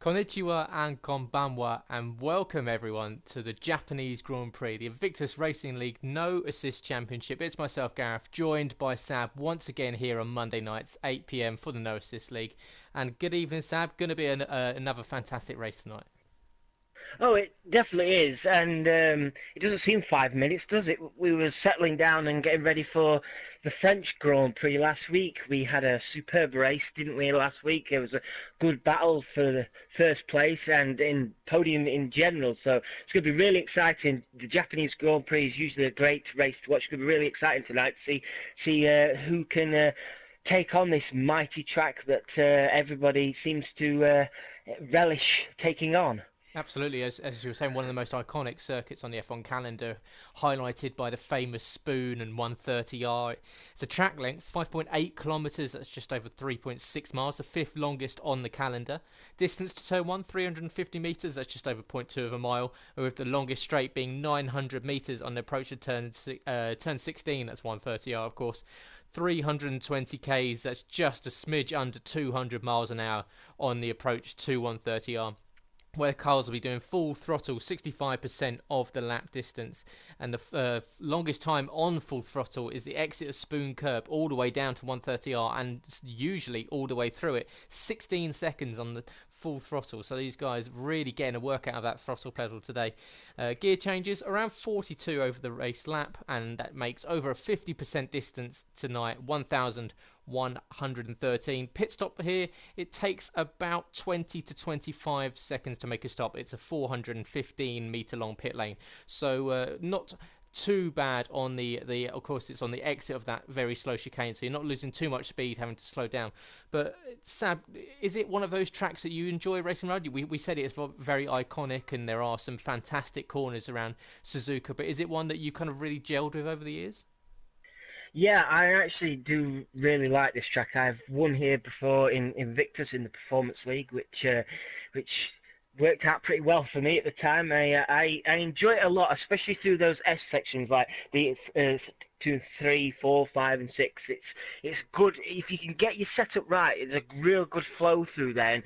Konnichiwa and konbanwa, and welcome everyone to the Japanese Grand Prix, the Invictus Racing League No Assist Championship. It's myself, Gareth, joined by Sab once again here on Monday nights, 8 p.m. for the No Assist League. And good evening, Sab. Going to be another fantastic race tonight. Oh, it definitely is, and it doesn't seem 5 minutes, does it? We were settling down and getting ready for the French Grand Prix last week. We had a superb race, didn't we, last week? It was a good battle for the first place and in podium in general, so it's going to be really exciting. The Japanese Grand Prix is usually a great race to watch. It's going to be really exciting tonight to see who can take on this mighty track that everybody seems to relish taking on. Absolutely, as you were saying, one of the most iconic circuits on the F1 calendar, highlighted by the famous spoon and 130R. It's a track length, 5.8 kilometres, that's just over 3.6 miles, the fifth longest on the calendar. Distance to turn 1, 350 metres, that's just over zero point 0.2 of a mile, with the longest straight being 900 metres on the approach to turn 16, that's 130R of course. 320 k's, that's just a smidge under 200 miles an hour on the approach to 130R, where cars will be doing full throttle 65% of the lap distance, and the longest time on full throttle is the exit of Spoon Curb all the way down to 130R, and usually all the way through it, 16 seconds on the full throttle. So these guys really getting a work out of that throttle pedal today. Gear changes around 42 over the race lap, and that makes over a 50% distance tonight, 1,113. Pit stop here, it takes about 20 to 25 seconds to make a stop. It's a 415 meter long pit lane, so not too bad on the of course it's on the exit of that very slow chicane, so you're not losing too much speed having to slow down. But Sab, is it one of those tracks that you enjoy racing around? We said it's very iconic and there are some fantastic corners around Suzuka, but is it one that you kind of really gelled with over the years? Yeah, I actually do really like this track. I've won here before in Invictus in the Performance League, which worked out pretty well for me at the time. I enjoy it a lot, especially through those S sections like the 2, 3, 4, 5, and 6. It's good if you can get your setup right. It's a real good flow through there, and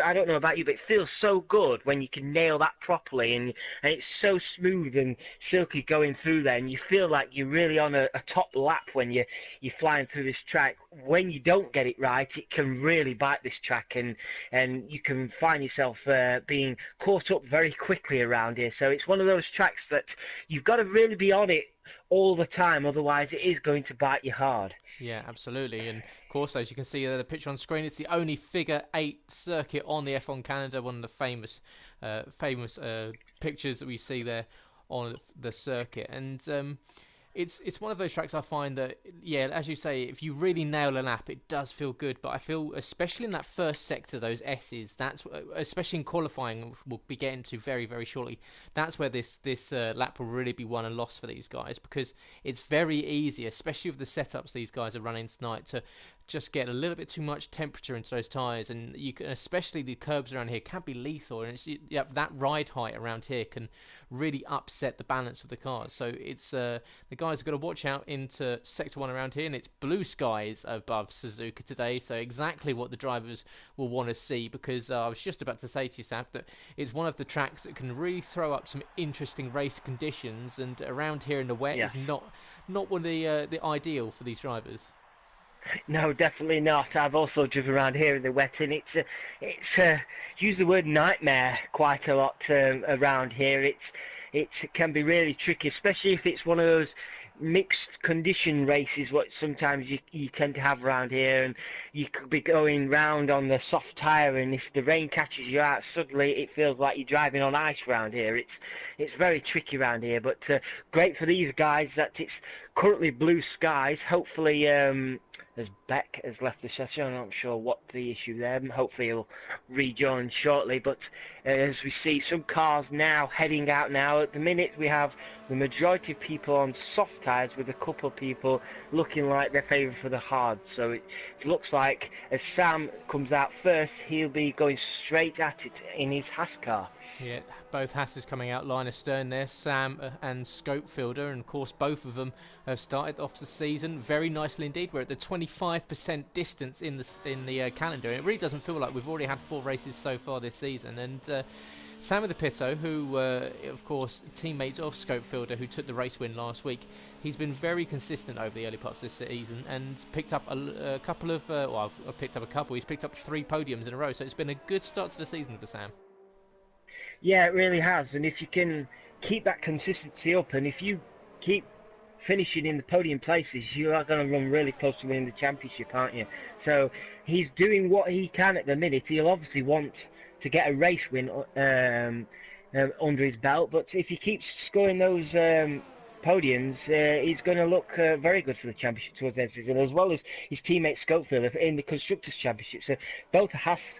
I don't know about you, but it feels so good when you can nail that properly, and it's so smooth and silky going through there, and you feel like you're really on a top lap when you're flying through this track. When you don't get it right, it can really bite this track, and you can find yourself being caught up very quickly around here. So it's one of those tracks that you've got to really be on it all the time, otherwise it is going to bite you hard. Yeah, absolutely. And of course, as you can see the picture on screen, it's the only figure eight circuit on the F1 calendar, one of the famous pictures that we see there on the circuit. And it's one of those tracks I find that, yeah, as you say, if you really nail a lap, it does feel good. But I feel, especially in that first sector, those S's, that's especially in qualifying, we'll be getting to very, very shortly. That's where this lap will really be won and lost for these guys, because it's very easy, especially with the setups these guys are running tonight, to just get a little bit too much temperature into those tyres, and you can, especially the curbs around here can be lethal, and yeah, that ride height around here can really upset the balance of the cars. So it's the guys have got to watch out into sector 1 around here, and it's blue skies above Suzuka today, so exactly what the drivers will want to see, because I was just about to say to you, Sab, that it's one of the tracks that can really throw up some interesting race conditions, and around here in the wet is Yes. not one of the ideal for these drivers. No, definitely not. I've also driven around here in the wet, and it's use the word nightmare quite a lot around here. It can be really tricky, especially if it's one of those mixed condition races, what sometimes you tend to have around here, and you could be going round on the soft tyre, and if the rain catches you out, suddenly it feels like you're driving on ice around here. It's very tricky around here, but great for these guys that it's currently blue skies. Hopefully, as Beck has left the session, I'm not sure what the issue there. Hopefully he'll rejoin shortly. But as we see some cars now heading out now, at the minute we have the majority of people on soft tyres, with a couple of people looking like they're favouring for the hard. So it looks like as Sam comes out first, he'll be going straight at it in his Haas car. Yeah, both Hasses coming out line astern there, Sam and Scopefielder, and of course both of them have started off the season very nicely indeed. We're at the 25% distance in the calendar. It really doesn't feel like we've already had 4 races so far this season. And Sam of the Pitto, who of course teammates of Scopefielder, who took the race win last week, he's been very consistent over the early parts of this season and picked up a couple of I've picked up a couple. He's picked up 3 podiums in a row, so it's been a good start to the season for Sam. Yeah, it really has. And if you can keep that consistency up, and if you keep finishing in the podium places, you are going to run really close to winning the championship, aren't you? So he's doing what he can at the minute. He'll obviously want to get a race win under his belt, but if he keeps scoring those podiums, he's going to look very good for the championship towards the end of the season, as well as his teammate Scopefield in the Constructors' Championship. So both Haas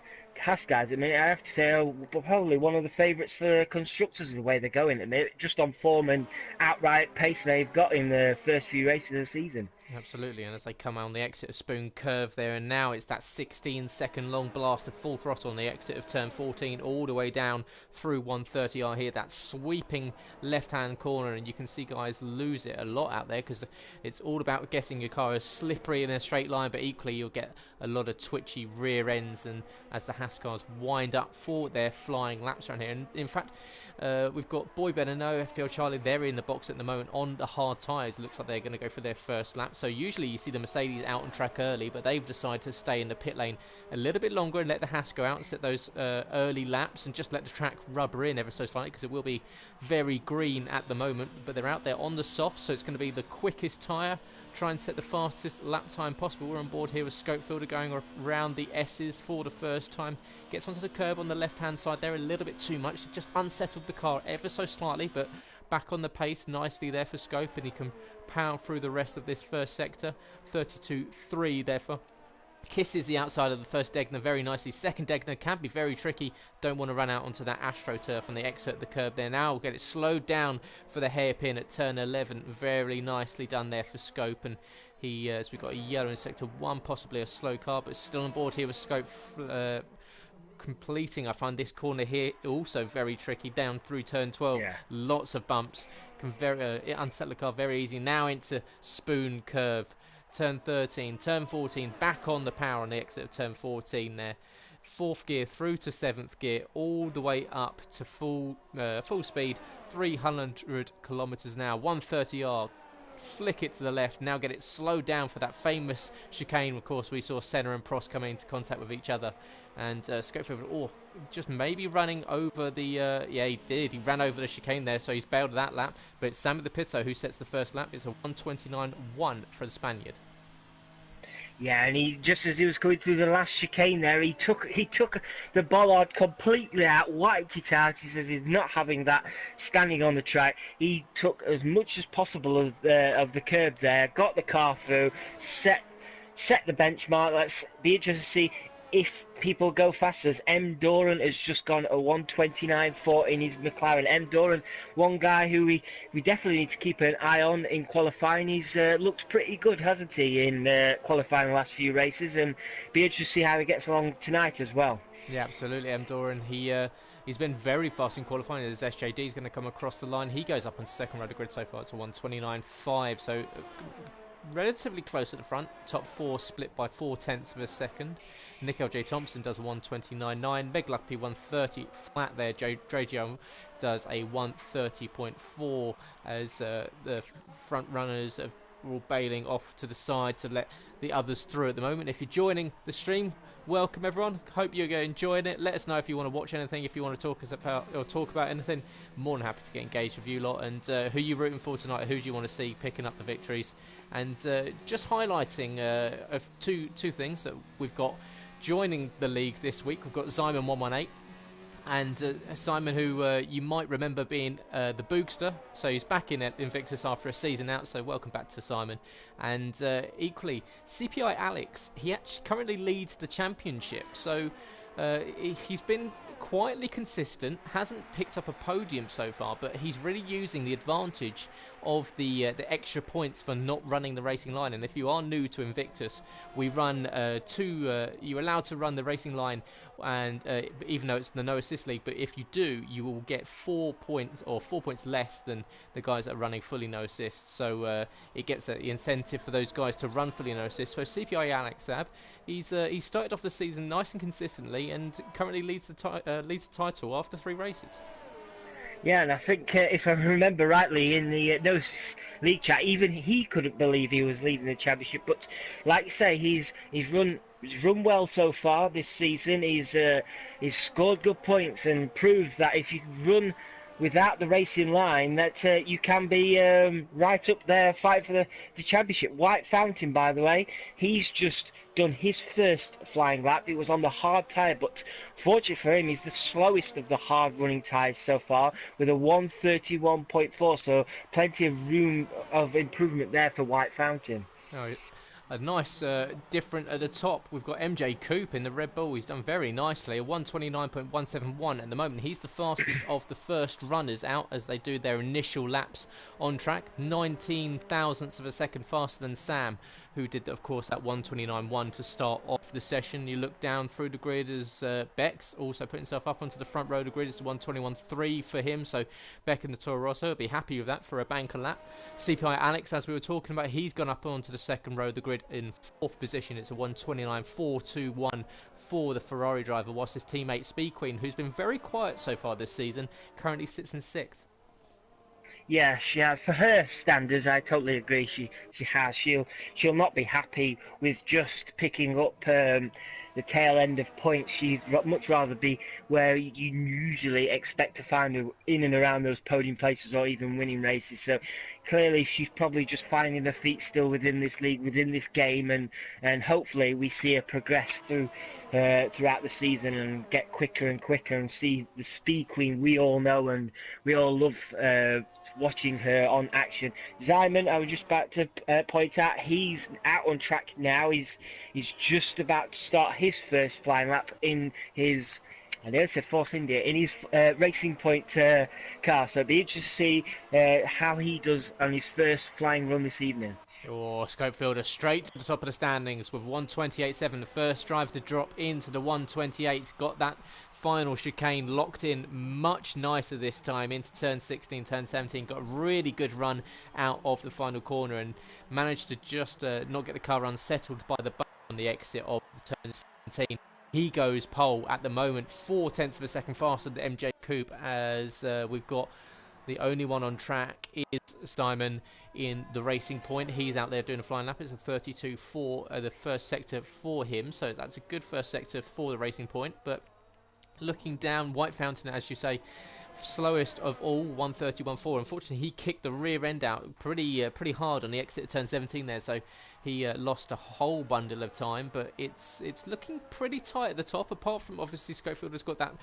guys, I mean, I have to say, probably one of the favourites for Constructors the way they're going at the minute, just on form and outright pace they've got in the first few races of the season. Absolutely, and as they come out on the exit of Spoon Curve there, and now it's that 16-second long blast of full throttle on the exit of turn 14, all the way down through 130R here, that sweeping left-hand corner, and you can see guys lose it a lot out there because it's all about getting your car as slippery in a straight line, but equally you'll get a lot of twitchy rear ends, and as the Haas cars wind up for their flying laps around here, and in fact we've got Boy Better Know, FPL Charlie, they're in the box at the moment on the hard tyres. It looks like they're going to go for their first lap. So usually you see the Mercedes out on track early, but they've decided to stay in the pit lane a little bit longer and let the Haas go out and set those early laps and just let the track rubber in ever so slightly, because it will be very green at the moment. But they're out there on the soft, so it's going to be the quickest tyre. Try and set the fastest lap time possible. We're on board here with Scopefielder going around the S's for the first time. Gets onto the curb on the left hand side there a little bit too much. It just unsettled the car ever so slightly, but back on the pace nicely there for Scope, and he can power through the rest of this first sector. 32.3 therefore. Kisses the outside of the first Degner very nicely. Second Degner can be very tricky. Don't want to run out onto that AstroTurf on the exit of the curb there. Now we'll get it slowed down for the hairpin at turn 11. Very nicely done there for Scope, and he has got a yellow in sector 1, possibly a slow car, but still on board here with Scope completing. I find this corner here also very tricky down through turn 12. Yeah. Lots of bumps. Can unsettle the car very easy. Now into Spoon Curve. Turn 13, turn 14, back on the power on the exit of turn 14 there. 4th gear through to 7th gear, all the way up to full speed, 300 kilometers an hour, 130R. Flick it to the left, now get it slowed down for that famous chicane. Of course, we saw Senna and Prost coming into contact with each other, and Scopefield, just maybe running over the, yeah, he did, he ran over the chicane there, so he's bailed that lap, but it's Sam of the Pitto who sets the first lap. It's a 1:29.1 for the Spaniard. Yeah, and he, just as he was going through the last chicane there, he took the bollard completely out, wiped it out. He says he's not having that standing on the track. He took as much as possible of the curb there, got the car through, set the benchmark. Let's be interested to see if people go faster. M. Doran has just gone a 1:29.4 in his McLaren. M. Doran, one guy who we definitely need to keep an eye on in qualifying. He's looked pretty good, hasn't he, in qualifying the last few races, and be interested to see how he gets along tonight as well. Yeah, absolutely. M. Doran, he's been very fast in qualifying. As SJD is going to come across the line, he goes up on second row of the grid so far. It's a 1:29.5, so relatively close at the front. Top 4 split by 0.4 of a second. Nick L.J. Thompson does a 1:29.9. Meg Luckby 1:30 flat there. Dragio does a 1:30.4 as the front runners are all bailing off to the side to let the others through at the moment. If you're joining the stream, welcome everyone. Hope you're enjoying it. Let us know if you want to watch anything, if you want to talk about anything. More than happy to get engaged with you lot. And who you rooting for tonight? Who do you want to see picking up the victories? And just highlighting of two things that we've got joining the league this week. We've got Simon 118, and Simon, who you might remember being the Boogster, so he's back in Invictus after a season out, so welcome back to Simon. And equally, CPI Alex, he actually currently leads the championship, so he's been quietly consistent, hasn't picked up a podium so far, but he's really using the advantage of the extra points for not running the racing line. And if you are new to Invictus, we run you're allowed to run the racing line and even though it's the no assist league, but if you do, you will get 4 points, or 4 points less than the guys that are running fully no assists. So it gets the incentive for those guys to run fully no assists. So CPI Alex Ab, he started off the season nice and consistently, and currently leads the title after 3 races. Yeah, and I think if I remember rightly in the no league chat, even he couldn't believe he was leading the championship. But like you say, he's run well so far this season. He's scored good points and proves that if you run without the racing line, that you can be right up there, fight for the championship. White Fountain, by the way, he's just done his first flying lap. It was on the hard tyre, but fortunately for him, he's the slowest of the hard running tyres so far, with a 1:31.4, so plenty of room of improvement there for White Fountain. Oh, a nice different at the top. We've got MJ Coop in the Red Bull. He's done very nicely, a 1:29.171 at the moment. He's the fastest of the first runners out as they do their initial laps on track. 19 thousandths of a second faster than Sam, who did, of course, that 1:29.1 to start off the session. You look down through the grid as Beck's also put himself up onto the front row of the grid. It's a 1:21.3 for him, so Beck in the Toro Rosso will be happy with that for a banker lap. CPI Alex, as we were talking about, he's gone up onto the second row of the grid in 4th position. It's a 1:29.421 for the Ferrari driver, whilst his teammate Speed Queen, who's been very quiet so far this season, currently sits in 6th. Yeah, she has. For her standards, I totally agree. She has. She'll not be happy with just picking up the tail end of points. She'd much rather be where you usually expect to find her, in and around those podium places or even winning races. So clearly she's probably just finding her feet still within this league, within this game, and hopefully we see her progress throughout the season and get quicker and quicker and see the Speed Queen we all know and we all love watching her on action. Simon, I was just about to point out, he's out on track now. He's just about to start his first flying lap in his, I nearly said Force India, in his Racing Point car. So it'll be interesting to see how he does on his first flying run this evening. Oh, Scopefielder straight to the top of the standings with 1:28.7. The first driver to drop into the 1:28. Got that final chicane locked in much nicer this time into turn 16, turn 17. Got a really good run out of the final corner and managed to just not get the car unsettled by the bump on the exit of turn 17. He goes pole at the moment, 0.4 of a second faster than MJ Coupe, as we've got the only one on track is Simon in the Racing Point. He's out there doing a flying lap. It's a 32.4, the first sector for him. So that's a good first sector for the Racing Point. But looking down, White Fountain, as you say, slowest of all, 1:31.4. Unfortunately, he kicked the rear end out pretty hard on the exit of turn 17 there. So he lost a whole bundle of time, but it's looking pretty tight at the top. Apart from obviously Scopefielder's got that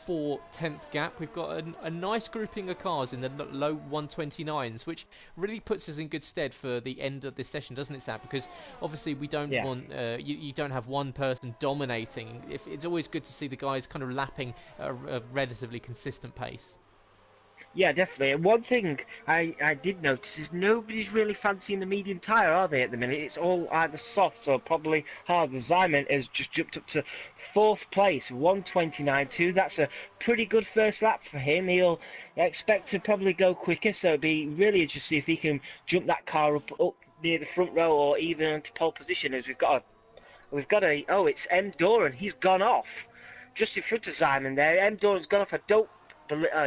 4/10 gap, we've got a nice grouping of cars in the low 1:29s, which really puts us in good stead for the end of this session, doesn't it, Sam? Because obviously we don't want you don't have one person dominating. It's always good to see the guys kind of lapping at a relatively consistent pace. Yeah, definitely. And one thing I did notice is nobody's really fancying the medium tyre, are they, at the minute? It's all either soft or probably hard. The Zyman has just jumped up to 4th place, 1:29.2. That's a pretty good first lap for him. He'll expect to probably go quicker, so it'll be really interesting to see if he can jump that car up near the front row or even onto pole position, as it's M. Doran. He's gone off just in front of Zyman there. M. Doran's gone off.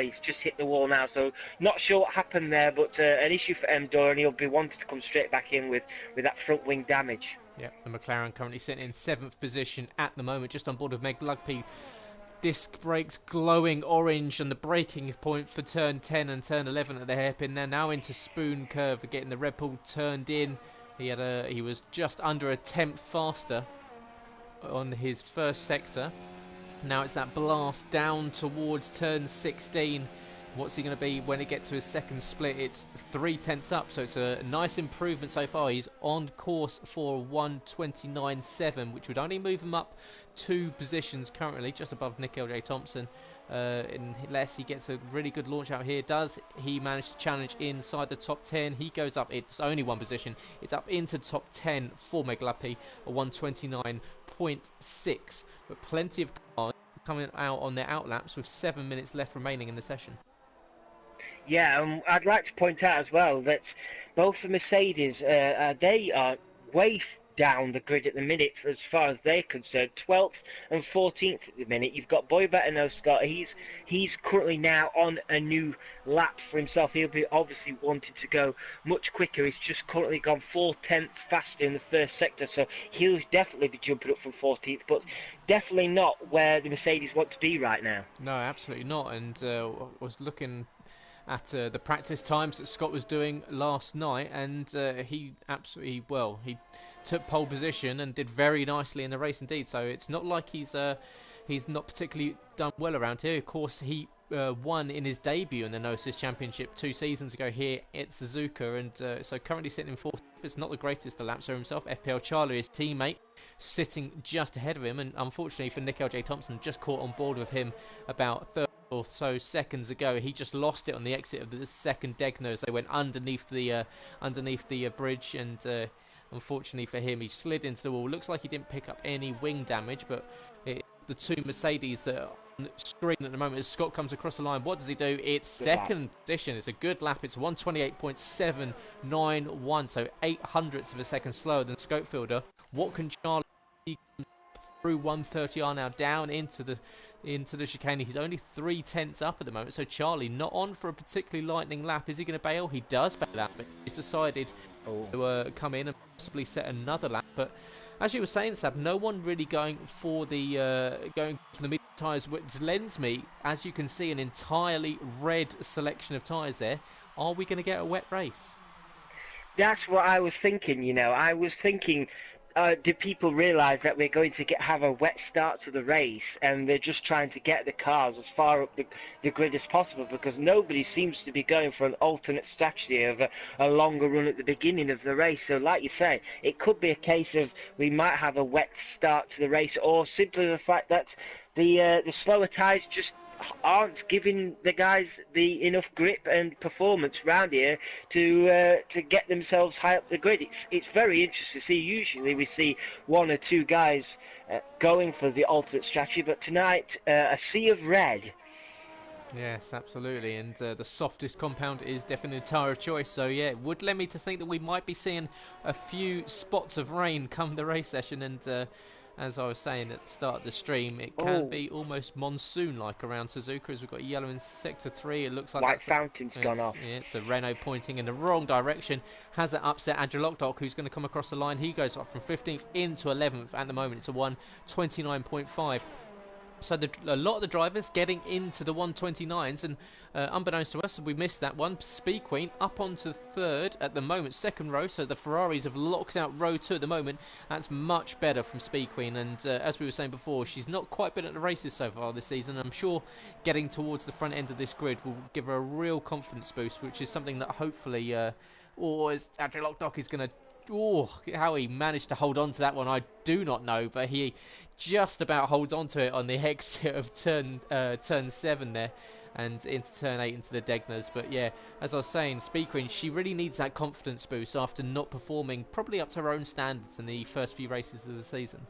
He's just hit the wall now, so not sure what happened there, but an issue for M. Doran. He'll be wanting to come straight back in with that front wing damage. Yeah, the McLaren currently sitting in 7th position at the moment, just on board with Meg Lugby. Disc brakes glowing orange on the braking point for turn 10 and turn 11 at the hairpin. They're now into Spoon Curve, getting the Red Bull turned in. He was just under a tenth faster on his first sector. Now it's that blast down towards turn 16. What's he going to be when he gets to his second split? It's 0.3 up, so it's a nice improvement so far. He's on course for 1:29.7, which would only move him up 2 positions currently, just above Nick L.J. Thompson. Unless he gets a really good launch out here. Does he manage to challenge inside the top 10? He goes up, it's only 1 position. It's up into the top 10 for Meglapi, a 1:29.6. But plenty of cars coming out on their outlaps with 7 minutes left remaining in the session. Yeah, I'd like to point out as well that both the Mercedes, they are way down the grid at the minute as far as they're concerned. 12th and 14th at the minute. You've got Boy Better Know Scott. He's currently now on a new lap for himself. He'll be obviously wanting to go much quicker. He's just currently gone 4/10 faster in the first sector, so he'll definitely be jumping up from 14th, but definitely not where the Mercedes want to be right now. No, absolutely not. And I was looking at the practice times that Scott was doing last night, and he absolutely, well, he took pole position and did very nicely in the race indeed. So it's not like he's not particularly done well around here. Of course, he won in his debut in the No Assist Championship 2 seasons ago here at Suzuka, and so currently sitting in fourth. It's not the greatest of laps for himself. FPL Charlie, his teammate, sitting just ahead of him, and unfortunately for Nick L.J. Thompson, just caught on board with him about 30 or so seconds ago. He just lost it on the exit of the second Degner as they went underneath the bridge, and unfortunately for him, he slid into the wall. Looks like he didn't pick up any wing damage, but it's the two Mercedes that are on the screen at the moment as Scott comes across the line. What does he do? It's second position. It's a good lap. It's 128.791, so 0.08 of a second slower than Scopefielder. What can Charlie through 130R now down into the chicane? He's only 0.3 up at the moment, so Charlie not on for a particularly lightning lap. Is he going to bail? He does bail out, but he's decided to come in and possibly set another lap. But as you were saying, Sab, no one really going for the mid tyres, which lends me, as you can see, an entirely red selection of tyres there. Are we going to get a wet race? That's what I was thinking, I was thinking, do people realise that we're going to have a wet start to the race, and they're just trying to get the cars as far up the grid as possible, because nobody seems to be going for an alternate strategy of a longer run at the beginning of the race. So like you say, it could be a case of we might have a wet start to the race, or simply the fact that the slower tyres just aren't giving the guys the enough grip and performance round here to get themselves high up the grid. It's very interesting to see. Usually we see one or two guys going for the alternate strategy, but tonight a sea of red. Yes, absolutely, and the softest compound is definitely the tyre of choice. So yeah, it would led me to think that we might be seeing a few spots of rain come the race session, and as I was saying at the start of the stream, it can be almost monsoon-like around Suzuka, as we've got yellow in Sector 3. It looks like White fountain's gone off. Yeah, it's a Renault pointing in the wrong direction. Has it upset Adrilokdok, who's going to come across the line. He goes up from 15th into 11th at the moment. It's a 129.5. So a lot of the drivers getting into the 129s, and unbeknownst to us, we missed that one. Speed Queen up onto third at the moment, second row. So the Ferraris have locked out row 2 at the moment. That's much better from Speed Queen, and as we were saying before, she's not quite been at the races so far this season. I'm sure getting towards the front end of this grid will give her a real confidence boost, which is something that hopefully, as Adrilokdok is going to. How he managed to hold on to that one, I do not know, but he just about holds on to it on the exit of turn 7 there, and into turn 8 into the Degners. But yeah, as I was saying, Speed Queen, she really needs that confidence boost after not performing probably up to her own standards in the first few races of the season.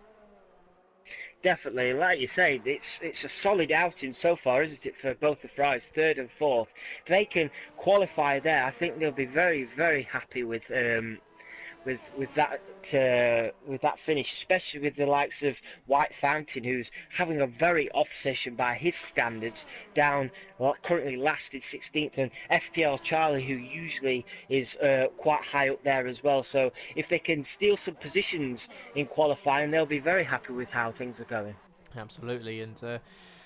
Definitely, like you say, it's a solid outing so far, isn't it, for both the Ferraris, third and fourth. If they can qualify there, I think they'll be very, very happy with that finish, especially with the likes of White Fountain, who's having a very off session by his standards, down currently last in 16th, and FPL Charlie, who usually is quite high up there as well. So if they can steal some positions in qualifying, they'll be very happy with how things are going. Absolutely, and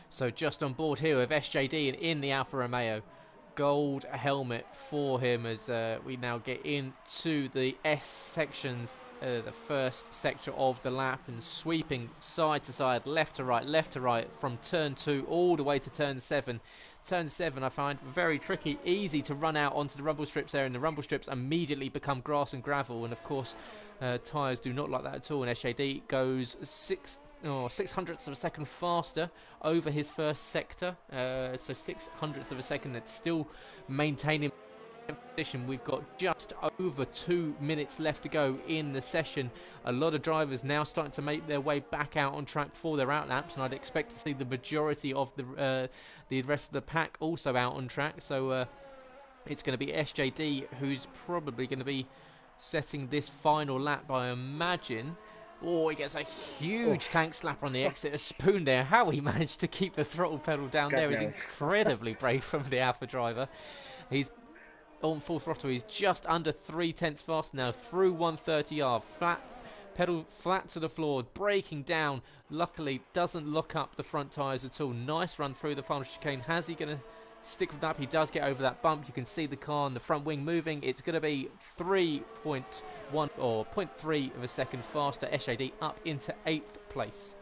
so just on board here with SJD in the Alfa Romeo. Gold helmet for him as we now get into the S sections, the first sector of the lap, and sweeping side to side, left to right from turn 2 all the way to turn 7. Turn 7 I find very tricky, easy to run out onto the rumble strips there, and the rumble strips immediately become grass and gravel, and of course tyres do not like that at all, and SJD goes 600ths of a second faster over his first sector, so 600ths of a second. That's still maintaining position. We've got just over 2 minutes left to go in the session. A lot of drivers now starting to make their way back out on track for their out laps, and I'd expect to see the majority of the rest of the pack also out on track. So it's going to be SJD who's probably going to be setting this final lap, I imagine. Oh, he gets a huge tank slapper on the exit. A Spoon there. How he managed to keep the throttle pedal down there is incredibly brave from the Alpha driver. He's on full throttle. He's just under 3/10 faster now through 130R. Pedal flat to the floor, braking down. Luckily, doesn't lock up the front tyres at all. Nice run through the final chicane. How's he going to stick with that? He does get over that bump. You can see the car and the front wing moving. It's going to be 3.1 or 0.3 of a second faster. SJD up into 8th place.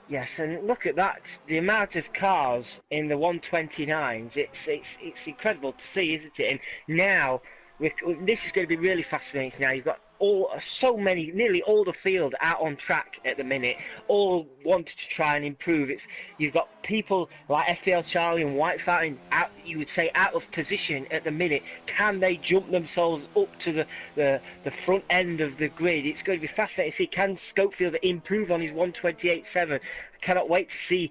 Yes, and look at that, the amount of cars in the 129s, it's incredible to see, isn't it? And now, this is going to be really fascinating now. You've got nearly all the field out on track at the minute, all wanted to try and improve. You've got people like FPL Charlie and White Fountain out, you would say, out of position at the minute. Can they jump themselves up to the front end of the grid? It's going to be fascinating to see, can Schofield improve on his 128.7? I cannot wait to see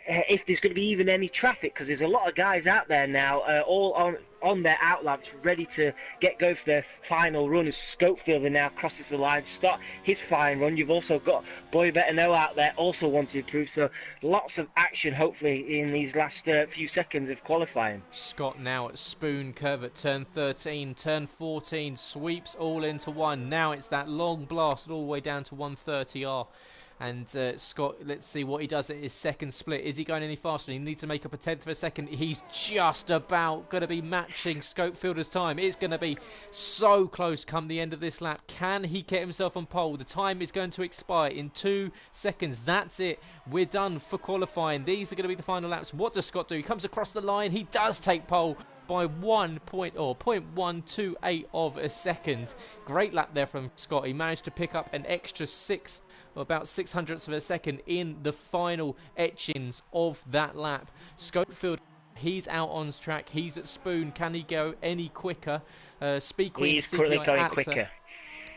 if there's going to be even any traffic, because there's a lot of guys out there now, all on their out laps, ready to go for their final run, as Schofield now crosses the line to start his final run. You've also got Boy Better Know out there also wanting to improve, so lots of action hopefully in these last few seconds of qualifying. Scott now at Spoon curve at turn 13, turn 14, sweeps all into one. Now it's that long blast all the way down to 130R. And Scott, let's see what he does at his second split. Is he going any faster? He needs to make up a 10th of a second. He's just about going to be matching Schofielder's time. It's going to be so close come the end of this lap. Can he get himself on pole? The time is going to expire in 2 seconds. That's it. We're done for qualifying. These are going to be the final laps. What does Scott do? He comes across the line. He does take pole by 0.128 of a second. Great lap there from Scott. He managed to pick up an extra about 600ths of a second in the final etchings of that lap. Schofield, he's out on track. He's at Spoon. Can he go any quicker? Speed Queen, he's currently going quicker.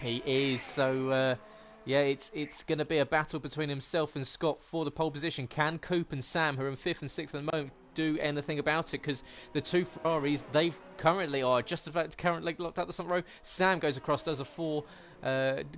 He is. So yeah, it's going to be a battle between himself and Scott for the pole position. Can Coop and Sam, who are in 5th and 6th at the moment, do anything about it? Because the two Ferraris, they currently are just about currently locked out the front row. Sam goes across, does a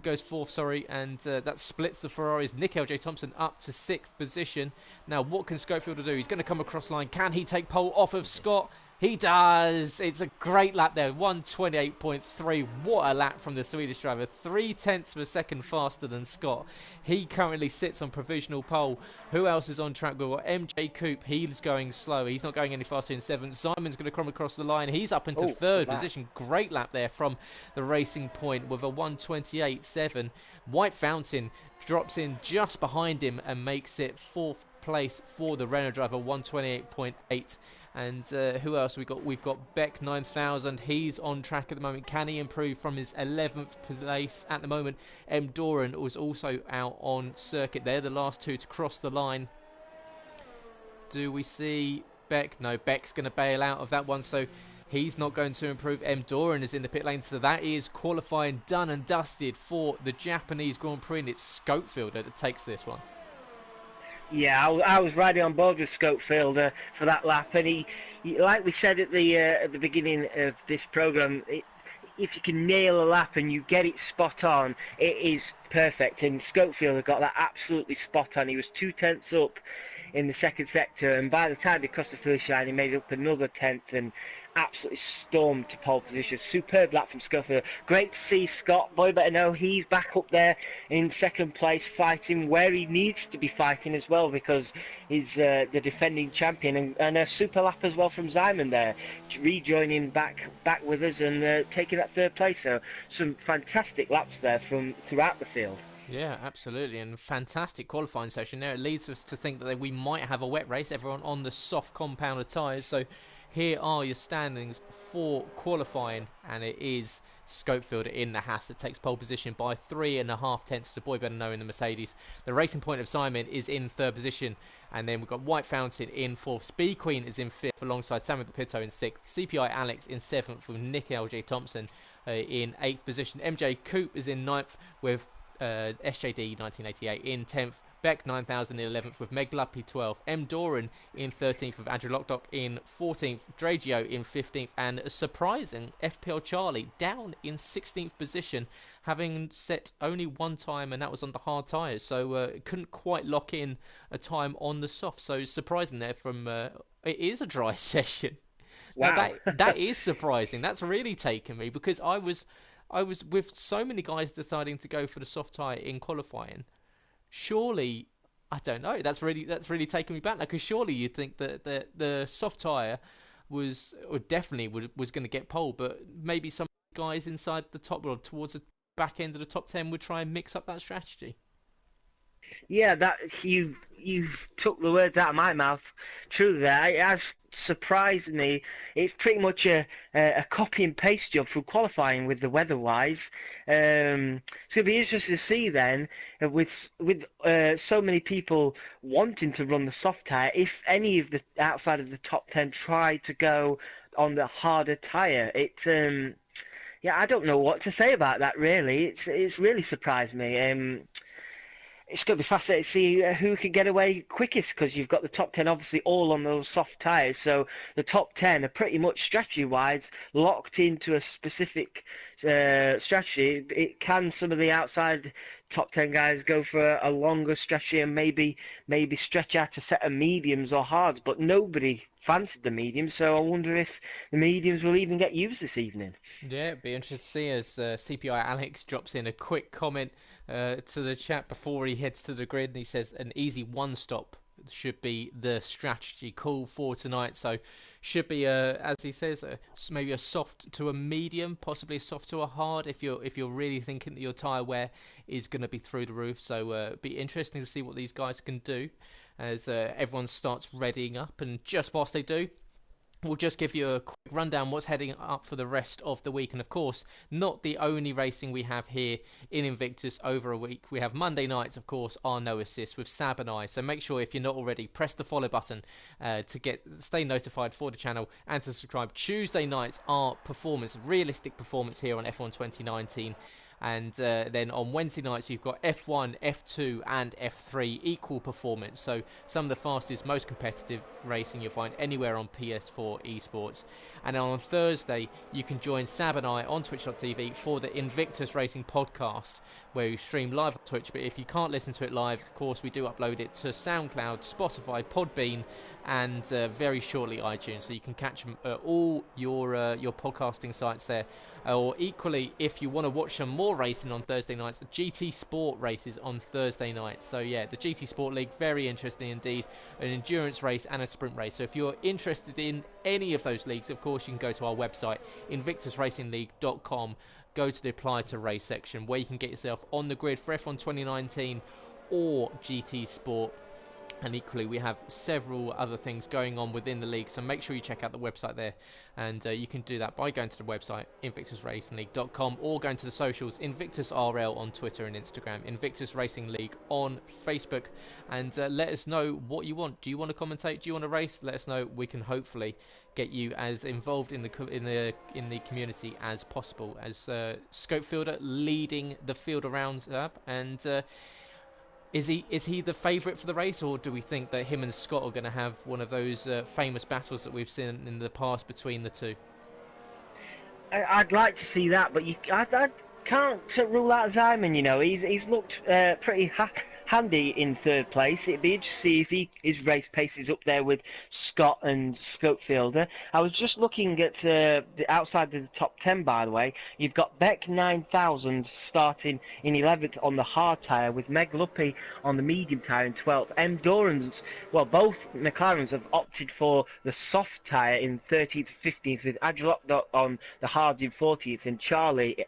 goes 4th, sorry, and that splits the Ferraris. Nick L.J. Thompson up to 6th position. Now, what can Schofield do? He's going to come across line. Can he take pole off of Scott? He does. It's a great lap there. 128.3. What a lap from the Swedish driver. 0.3 of a second faster than Scott. He currently sits on provisional pole. Who else is on track? We've got MJ Coop. He's going slow. He's not going any faster in 7th. Simon's going to come across the line. He's up into 3rd position. Great lap there from the Racing Point with a 128.7. White Fountain drops in just behind him and makes it 4th place for the Renault driver, 128.8. And who else we got? We've got Beck 9000. He's on track at the moment. Can he improve from his 11th place at the moment? M. Doran was also out on circuit. They're the last two to cross the line. Do we see Beck? No, Beck's going to bail out of that one, so he's not going to improve. M. Doran is in the pit lane, so that is qualifying done and dusted for the Japanese Grand Prix, and it's Schofield that takes this one. Yeah, I was riding on board with Schofield for that lap, and he, like we said at the beginning of this program, if you can nail a lap and you get it spot on, it is perfect. And Schofield got that absolutely spot on. He was 0.2 up in the second sector, and by the time they crossed the finish line, he made up another 10th and absolutely stormed to pole position. Superb lap from Schofield. Great to see Scott. Boy Better Know, he's back up there in second place, fighting where he needs to be fighting as well, because he's the defending champion, and a super lap as well from Simon there, rejoining back with us and taking that 3rd place. So some fantastic laps there from throughout the field. Yeah, absolutely, and fantastic qualifying session there. It leads us to think that we might have a wet race, everyone on the soft compound of tyres, so here are your standings for qualifying, and it is Scopefielder in the Haas that takes pole position by 3.5 tenths. The boy better know in the Mercedes. The Racing Point of Simon is in third position, and then we've got White Fountain in fourth. Speed Queen is in fifth alongside Samuel Pito in sixth. CPI Alex in seventh with Nick LJ Thompson in eighth position. MJ Coupe is in ninth with SJD 1988 in 10th, Beck 9000 in 11th with Meg Luppy 12th, M Doran in 13th with Andrew Lockdock in 14th, Dragio in 15th, and a surprising FPL Charlie down in 16th position, having set only one time, and that was on the hard tyres, so couldn't quite lock in a time on the soft. So surprising there from it is a dry session. Now Wow. that is surprising. That's really taken me, because I was with so many guys deciding to go for the soft tyre in qualifying. Surely, I don't know. That's really taken me back now, because surely you'd think that the soft tyre was, or definitely was going to get pole, but maybe some guys inside the top, or towards the back end of the top 10 would try and mix up that strategy. Yeah, that you took the words out of my mouth. True, there. I've surprisingly, it's pretty much a copy and paste job for qualifying with the weather-wise. It's going to be interesting to see then, with so many people wanting to run the soft tyre, if any of the outside of the top 10 try to go on the harder tyre. Yeah, I don't know what to say about that, really. It's really surprised me. It's going to be fascinating to see who can get away quickest, because you've got the top 10 obviously all on those soft tyres, so the top 10 are pretty much strategy-wise locked into a specific strategy. Can some of the outside top 10 guys go for a longer strategy and maybe stretch out a set of mediums or hards, but nobody fancied the mediums, so I wonder if the mediums will even get used this evening. Yeah, it'd be interesting to see as CPI Alex drops in a quick comment to the chat before he heads to the grid, and he says an easy one stop should be the strategy call for tonight. So should be as he says, maybe a soft to a medium, possibly a soft to a hard, if you're really thinking that your tyre wear is going to be through the roof. So it'd be interesting to see what these guys can do as everyone starts readying up. And just whilst they do, we'll just give you a quick rundown what's heading up for the rest of the week. And of course, not the only racing we have here in Invictus over a week. We have Monday nights, of course, our No Assist with Sab and I. So make sure, if you're not already, press the follow button to stay notified for the channel and to subscribe. Tuesday nights are realistic performance here on F1 2019. And then on Wednesday nights, you've got F1, F2 and F3 equal performance. So some of the fastest, most competitive racing you'll find anywhere on PS4 esports. And then on Thursday, you can join Sab and I on twitch.tv for the Invictus Racing podcast, where we stream live on Twitch. But if you can't listen to it live, of course, we do upload it to SoundCloud, Spotify, Podbean, and very shortly iTunes. So you can catch all your podcasting sites there. Or equally, if you want to watch some more racing on Thursday nights, GT Sport races on Thursday nights. So yeah, the GT Sport League, very interesting indeed. An endurance race and a sprint race. So if you're interested in any of those leagues, of course, you can go to our website, invictusracingleague.com. Go to the Apply to Race section, where you can get yourself on the grid for F1 2019 or GT Sport. And equally, we have several other things going on within the league, so make sure you check out the website there. And you can do that by going to the website, invictusracingleague.com, or going to the socials, InvictusRL on Twitter and Instagram, Invictus Racing League on Facebook. And let us know what you want. Do you want to commentate? Do you want to race? Let us know. We can hopefully get you as involved in the community as possible. As Scopefielder leading the field around up, and is he the favourite for the race, or do we think that him and Scott are going to have one of those famous battles that we've seen in the past between the two? I'd like to see that, but I can't rule out Zyman. You know, he's looked pretty handy in third place. It'd be interesting to see if his race pace is up there with Scott and Scopefielder. I was just looking at the outside of the top 10, by the way. You've got Beck 9000 starting in 11th on the hard tyre, with Meg Luppy on the medium tyre in 12th. M Doran's, well, both McLarens have opted for the soft tyre in 13th and 15th, with Adgelop on the hards in 14th, and Charlie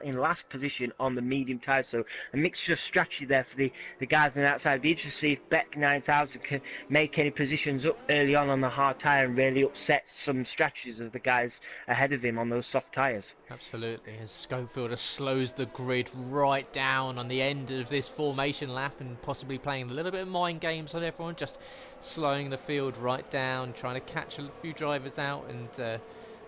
in last position on the medium tyre. So a mixture of strategy there for the the guys on the outside. Be interested to see if Beck 9000 can make any positions up early on the hard tyre and really upset some strategies of the guys ahead of him on those soft tyres. Absolutely, as Schofielder slows the grid right down on the end of this formation lap and possibly playing a little bit of mind games on everyone, just slowing the field right down, trying to catch a few drivers out, and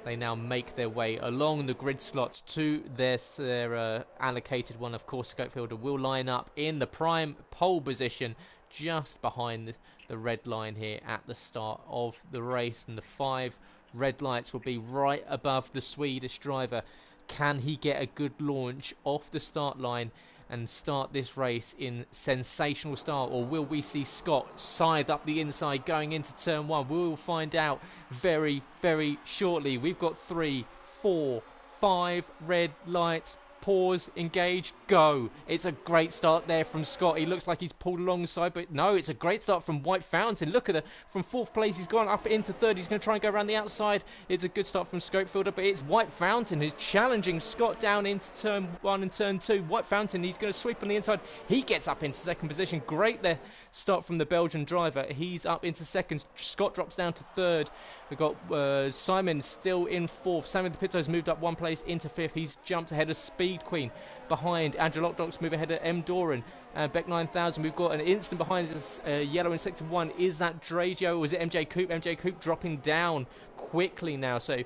they now make their way along the grid slots to their allocated one. Of course, Schofielder will line up in the prime pole position just behind the red line here at the start of the race, and the 5 red lights will be right above the Swedish driver. Can he get a good launch off the start line and start this race in sensational style, or will we see Scott scythe up the inside going into turn 1? We will find out very, very shortly. We've got 3, 4, 5 red lights. Pause, engage, go. It's a great start there from Scott. He looks like he's pulled alongside, but no, it's a great start from White Fountain. Look at from 4th place, he's gone up into 3rd. He's going to try and go around the outside. It's a good start from Schofielder, but it's White Fountain who's challenging Scott down into turn 1 and turn 2. White Fountain, he's going to sweep on the inside. He gets up into 2nd position. Great there start from the Belgian driver. He's up into 2nd. Scott drops down to 3rd. We've got Simon still in 4th. Simon the Pitto's moved up 1 place into 5th. He's jumped ahead of Speed Queen. Behind, Andrew Lockdock's move ahead of M. Doran. Beck 9000, we've got an instant behind us, yellow in sector 1. Is that Dragio or was it MJ Coop? MJ Coop dropping down quickly now. So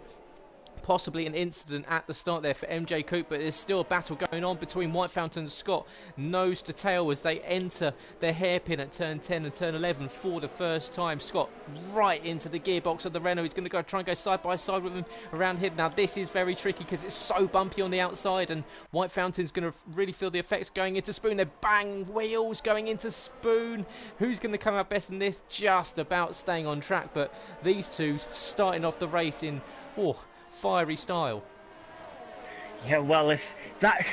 possibly an incident at the start there for MJ Coop, but there's still a battle going on between White Fountain and Scott, nose to tail as they enter their hairpin at turn 10 and turn 11 for the first time. Scott right into the gearbox of the Renault. He's going to try and go side by side with him around here. Now this is very tricky because it's so bumpy on the outside, and White Fountain's going to really feel the effects going into Spoon. They're bang wheels going into Spoon. Who's going to come out best in this? Just about staying on track, but these two starting off the race in fiery style. Yeah, well, if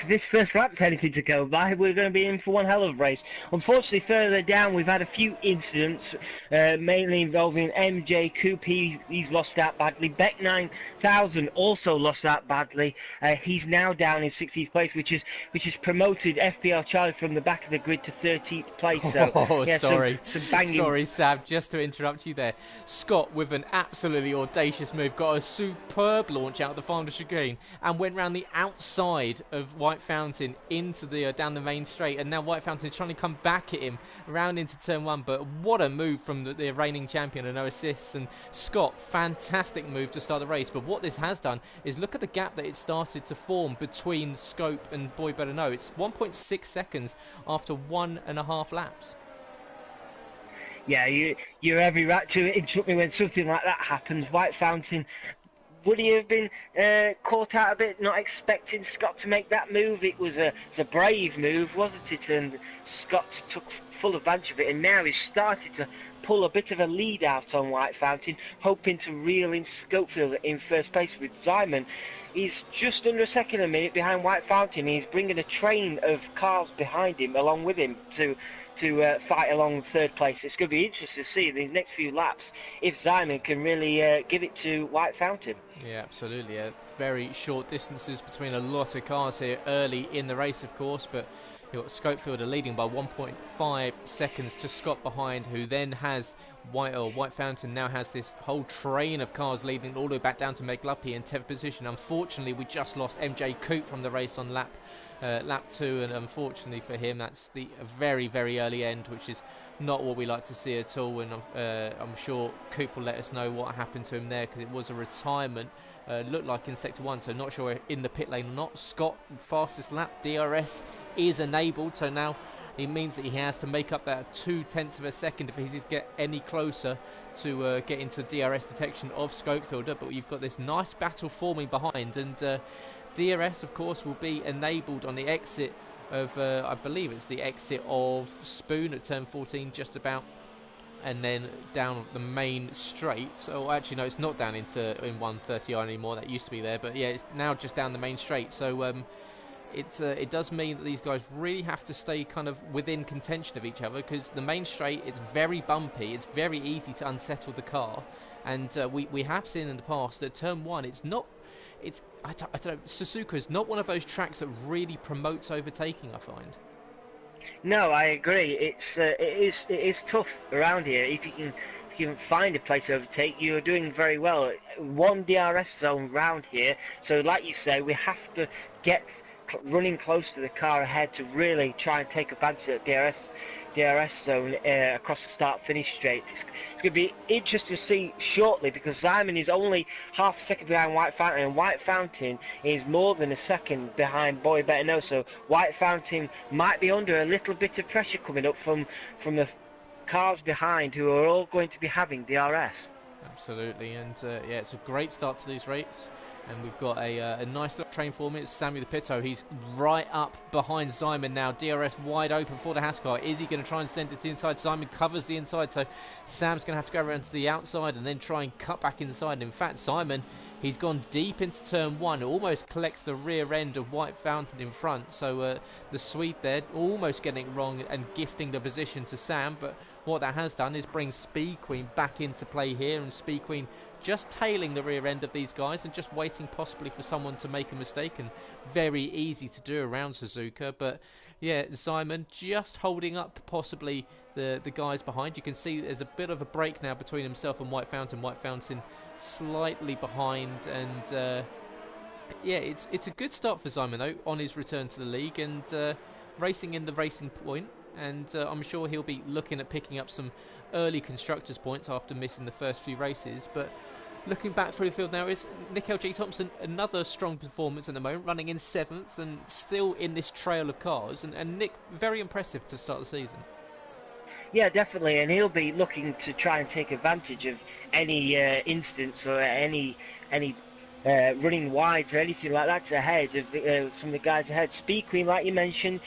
this first lap's anything to go by, we're going to be in for one hell of a race. Unfortunately, further down, we've had a few incidents, mainly involving MJ Coop. He's lost out badly. Beck 9000 also lost out badly. He's now down in 16th place, which is promoted FPL Charlie from the back of the grid to 13th place. So, yeah, sorry. Some banging. Sorry, Sab, just to interrupt you there. Scott, with an absolutely audacious move, got a superb launch out of the final chicane and went round the outside of White Fountain into the down the main straight, and now White Fountain is trying to come back at him around into turn 1. But what a move from the reigning champion, and no assists. And Scott, fantastic move to start the race. But what this has done is look at the gap that it started to form between Scope and Boy Better Know. It's 1.6 seconds after 1.5 laps. Yeah, you're every right to interrupt me when something like that happens. White Fountain, would he have been caught out a bit, not expecting Scott to make that move? It was a brave move, wasn't it? And Scott took full advantage of it, and now he's started to pull a bit of a lead out on White Fountain, hoping to reel in Schofield in first place with Simon. He's just under a second a minute behind White Fountain. He's bringing a train of cars behind him, along with him, to fight along third place. It's going to be interesting to see in these next few laps if Simon can really give it to White Fountain. Yeah, absolutely. Very short distances between a lot of cars here early in the race, of course, but you've got Schofielder leading by 1.5 seconds to Scott behind, who then has White Fountain now has this whole train of cars leading all the way back down to McLuppy in 10th position. Unfortunately, we just lost MJ Coop from the race on lap 2, and unfortunately for him, that's the very, very early end, which is not what we like to see at all. And I'm sure Coop will let us know what happened to him there, because it was a retirement. Looked like in sector 1, so not sure in the pit lane or not. Scott, fastest lap, DRS is enabled, so now it means that he has to make up that 0.2 of a second if he's to get any closer to get into DRS detection of Schofielder. But you've got this nice battle forming behind, and DRS, of course, will be enabled on the exit of, I believe it's the exit of Spoon at turn 14, just about, and then down the main straight. So actually, no, it's not down in 130i anymore. That used to be there, but yeah, it's now just down the main straight. So it does mean that these guys really have to stay kind of within contention of each other, because the main straight, it's very bumpy. It's very easy to unsettle the car, and we have seen in the past that turn 1, it's not. I don't know, Suzuka's not one of those tracks that really promotes overtaking, I find. No, I agree. It is tough around here. If you can find a place to overtake, you're doing very well. One DRS zone round here, so like you say, we have to get running close to the car ahead to really try and take advantage of the DRS zone across the start-finish straight. It's going to be interesting to see shortly because Simon is only half a second behind White Fountain, and White Fountain is more than a second behind Boy Better Know. So White Fountain might be under a little bit of pressure coming up from the cars behind, who are all going to be having DRS. Absolutely, and yeah, it's a great start to these races. And we've got a nice little train for me. It's Sammy the Pitto. He's right up behind Simon now. DRS wide open for the Haas car. Is he going to try and send it to the inside? Simon covers the inside, so Sam's going to have to go around to the outside and then try and cut back inside. In fact, Simon, he's gone deep into turn one. It almost collects the rear end of White Fountain in front. So the Swede there almost getting it wrong and gifting the position to Sam. But what that has done is bring Speed Queen back into play here, and Speed Queen just tailing the rear end of these guys and just waiting possibly for someone to make a mistake, and very easy to do around Suzuka. But yeah, Simon just holding up possibly the guys behind. You can see there's a bit of a break now between himself and White Fountain. White Fountain slightly behind, and yeah, it's a good start for Simon though on his return to the league, and racing in the Racing Point, and I'm sure he'll be looking at picking up some early constructors points after missing the first few races. But looking back through the field now is Nick L.G. Thompson, another strong performance at the moment, running in 7th and still in this trail of cars, and Nick, very impressive to start the season. Yeah, definitely, and he'll be looking to try and take advantage of any instance or any running wides or anything like that ahead of some of the guys ahead. Speed Queen, like you mentioned,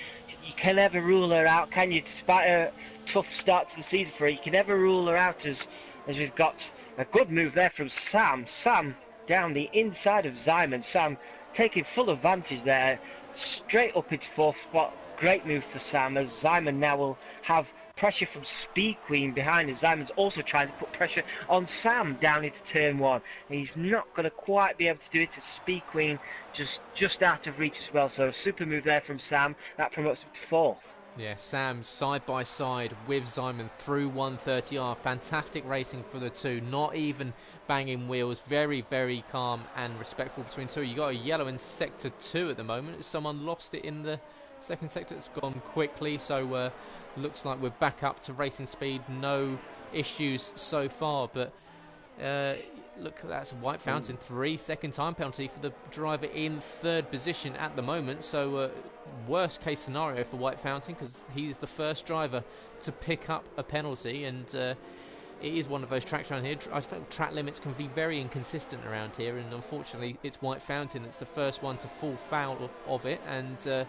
you can never rule her out, can you? Despite a tough start to the season for her, you can never rule her out, as we've got a good move there from Sam. Sam down the inside of Simon. Sam taking full advantage there, straight up into 4th spot. Great move for Sam, as Simon now will have pressure from Speed Queen behind, and Simon's also trying to put pressure on Sam down into turn 1. He's not going to quite be able to do it, as Speed Queen just out of reach as well. So a super move there from Sam. That promotes him to 4th. Yeah, Sam side by side with Simon through 130R. Fantastic racing for the two, not even banging wheels. Very, very calm and respectful between two. You got a yellow in sector 2 at the moment. Someone lost it in the second sector. It's gone quickly, so looks like we're back up to racing speed. No issues so far, but look, that's White Fountain. 3-second time penalty for the driver in 3rd position at the moment. So worst case scenario for White Fountain, because he's the first driver to pick up a penalty, and it is one of those tracks around here. I think track limits can be very inconsistent around here, and unfortunately it's White Fountain that's the first one to fall foul of it, and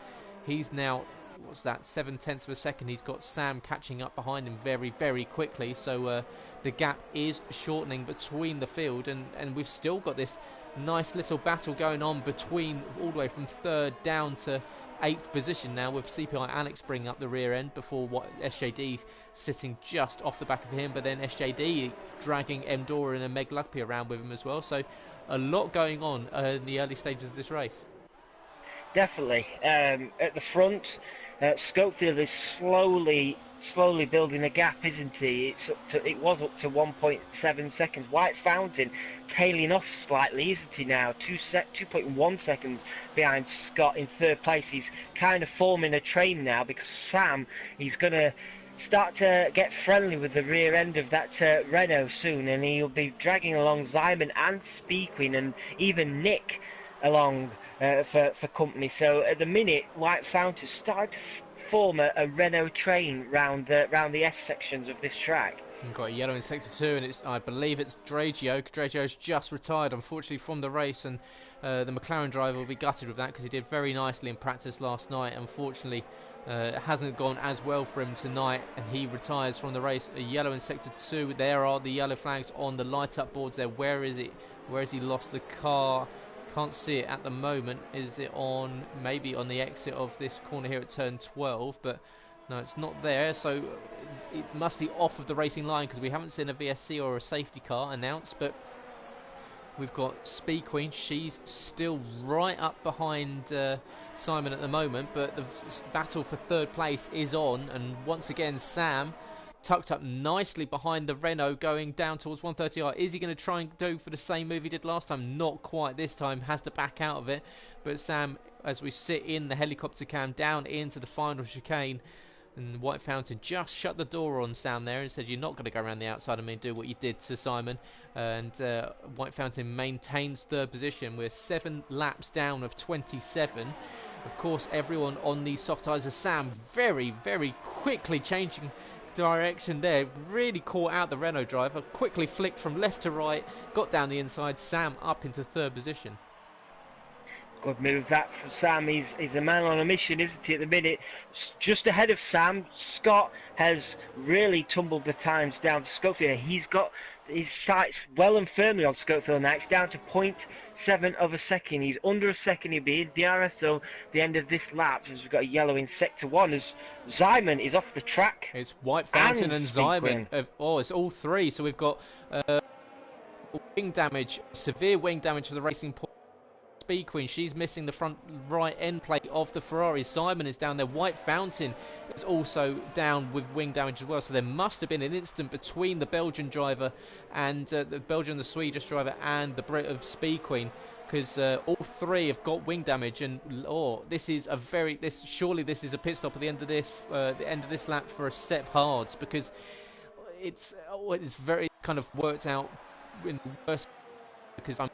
he's now, what's that, 7/10 of a second. He's got Sam catching up behind him very, very quickly. So the gap is shortening between the field, and we've still got this nice little battle going on between, all the way from 3rd down to 8th position now, with CPI Alex bringing up the rear end before SJD sitting just off the back of him, but then SJD dragging M. Dora and Meg Lugby around with him as well. So a lot going on in the early stages of this race. Definitely. At the front, Schofield is slowly building a gap, isn't he? It was up to 1.7 seconds. White Fountain tailing off slightly, isn't he now? 2.1 seconds behind Scott in 3rd place. He's kind of forming a train now, because Sam, he's going to start to get friendly with the rear end of that Renault soon, and he'll be dragging along Simon and Speed Queen, and even Nick along for company. So at the minute, White Fountain started to form a Renault train round the S sections of this track. You've got a yellow in sector 2, and I believe it's Dragio. Dragio's just retired, unfortunately, from the race, and the McLaren driver will be gutted with that, because he did very nicely in practice last night. Unfortunately, it hasn't gone as well for him tonight, and he retires from the race. A yellow in sector 2. There are the yellow flags on the light up boards there. Where is it? Where has he lost the car? Can't see it at the moment. Is it on, maybe on the exit of this corner here at turn 12? But no, it's not there, so it must be off of the racing line, because we haven't seen a VSC or a safety car announced. But We've got Speed Queen. She's still right up behind Simon at the moment, but the battle for third place is on. And once again, Sam tucked up nicely behind the Renault, going down towards 130R. Is he going to try and do for the same move he did last time? Not quite this time. Has to back out of it. But Sam, as we sit in the helicopter cam down into the final chicane, and White Fountain just shut the door on Sam there and said, you're not going to go around the outside of me and do what you did to Simon. And White Fountain maintains third position. We're 7 laps down of 27. Of course, everyone on these soft tyres is Sam, very, very quickly changing direction there. Really caught out the Renault driver. Quickly flicked from left to right. Got down the inside. Sam up into third position. Good move that from Sam. He's a man on a mission, isn't he, at the minute? Just ahead of Sam, Scott has really tumbled the times down to Schofield. He's got his sights well and firmly on Schofield now. It's down to 0.7 of a second. He's under a second. He'll be in DRSO the end of this lap, as we've got a yellow in sector 1 as Simon is off the track. It's White Fountain and Simon. Oh, it's all three. So we've got wing damage, severe wing damage for the Racing Point. Speed Queen, she's missing the front right end plate of the Ferrari. Simon is down there. White Fountain is also down with wing damage as well. So there must have been an incident between the Belgian driver and the Swedish driver and the Brit of Speed Queen, because all three have got wing damage. And this is surely this is a pit stop at the end of this lap for a set of hards, because it's very kind of worked out in the worst, because I'm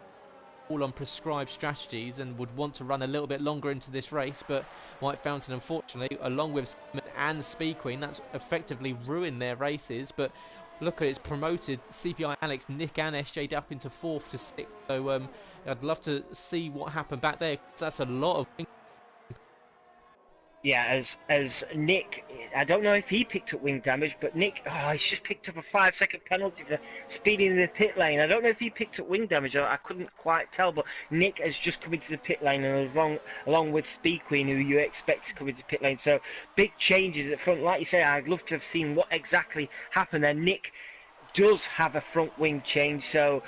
all on prescribed strategies and would want to run a little bit longer into this race, but White Fountain, unfortunately, along with Simon and Speed Queen, that's effectively ruined their races. But look at it, it's promoted CPI Alex, Nick and SJ up into 4th to 6th. So I'd love to see what happened back there, 'cause that's a lot of. Yeah, as Nick, I don't know if he picked up wing damage, but Nick, he's just picked up a 5-second penalty for speeding in the pit lane. I don't know if he picked up wing damage, I couldn't quite tell, but Nick has just come into the pit lane, and along with Speed Queen, who you expect to come into the pit lane. So big changes at front. Like you say, I'd love to have seen what exactly happened there. Nick does have a front wing change, so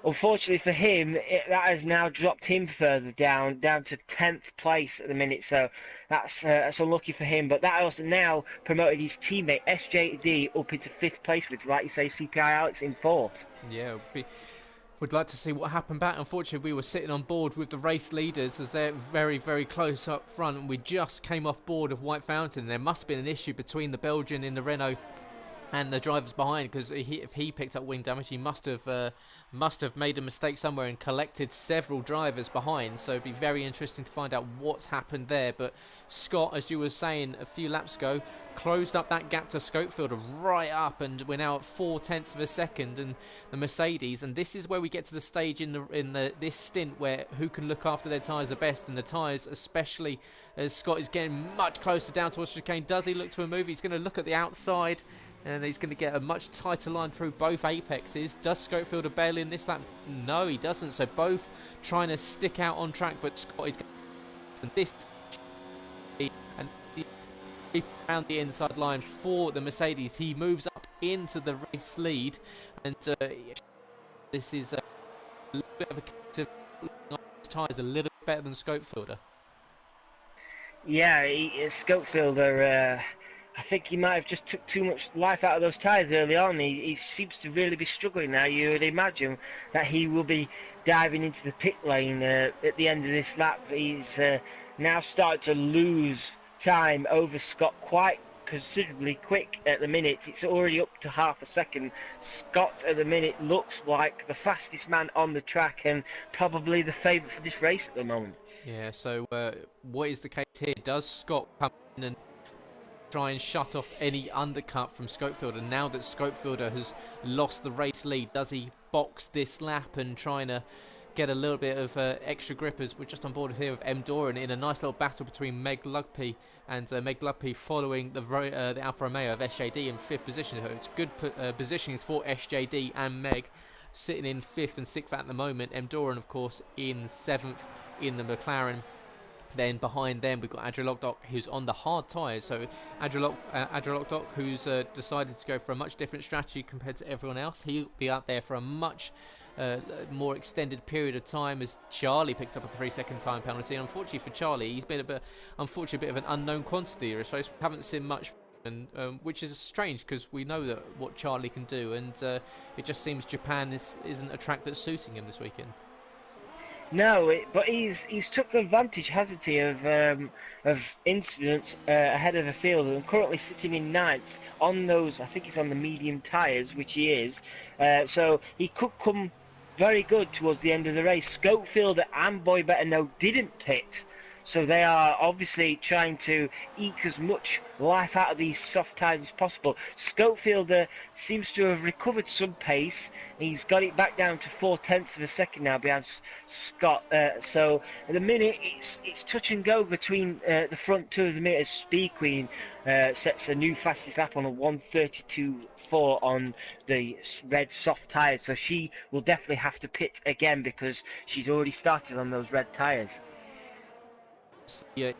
unfortunately for him, that has now dropped him further down to 10th place at the minute. So that's unlucky for him. But that also now promoted his teammate SJD up into 5th place with, like you say, CPI Alex in 4th. Yeah, would like to see what happened back. Unfortunately, we were sitting on board with the race leaders, as they're very, very close up front, and we just came off board of White Fountain. There must have been an issue between the Belgian in the Renault and the drivers behind, because if he picked up wing damage, he must have made a mistake somewhere and collected several drivers behind. So it'd be very interesting to find out what's happened there. But Scott, as you were saying a few laps ago, closed up that gap to Schofield right up, and we're now at 0.4 of a second, and the Mercedes. And this is where we get to the stage in this stint where who can look after their tyres the best, and the tyres, especially as Scott is getting much closer down towards chicane. Does he look to a move? He's going to look at the outside, and he's going to get a much tighter line through both apexes. Does Schofield bail in this lap? No, he doesn't. So both trying to stick out on track, but Scott is going to this and around the inside line for the Mercedes. He moves up into the race lead, and this is a little bit of a tyres a little bit better than Scopefielder. Yeah, Scopefielder, I think he might have just took too much life out of those tyres early on. He seems to really be struggling now. You would imagine that he will be diving into the pit lane at the end of this lap. He's now started to lose time over Scott quite considerably quick at the minute. It's already up to half a second. Scott at the minute looks like the fastest man on the track and probably the favourite for this race at the moment. Yeah, so what is the case here? Does Scott come in and try and shut off any undercut from Scopefielder? And now that Scopefielder has lost the race lead, does he box this lap and trying to get a little bit of extra grippers? We're just on board here with M. Doran in a nice little battle between Meg Lugpy and Meg Lugpy, following the Alfa Romeo of SJD in 5th position. So it's good positionings for SJD and Meg, sitting in 5th and 6th at the moment. M. Doran, of course, in 7th in the McLaren. Then behind them we've got Adrian Lockdock, who's on the hard tyres. So Adrian Lockdock, who's decided to go for a much different strategy compared to everyone else. He'll be out there for a much more extended period of time as Charlie picks up a 3-second time penalty. And unfortunately for Charlie, he's been a bit of an unknown quantity. So we haven't seen much, and which is strange because we know that what Charlie can do, and it just seems Japan isn't a track that's suiting him this weekend. No, but he's took advantage, hasn't he, of incidents ahead of the field, and currently sitting in ninth on those. I think it's on the medium tyres, which he is. So he could come very good towards the end of the race. Scopefielder and Boy Better Know didn't pit, so they are obviously trying to eke as much life out of these soft tyres as possible. Scopefielder seems to have recovered some pace. He's got it back down to 0.4 of a second now behind Scott. So at the minute it's touch and go between the front two of the minute as Speed Queen sets a new fastest lap on a 1:32.4 on the red soft tyres. So she will definitely have to pit again because she's already started on those red tyres. Yeah.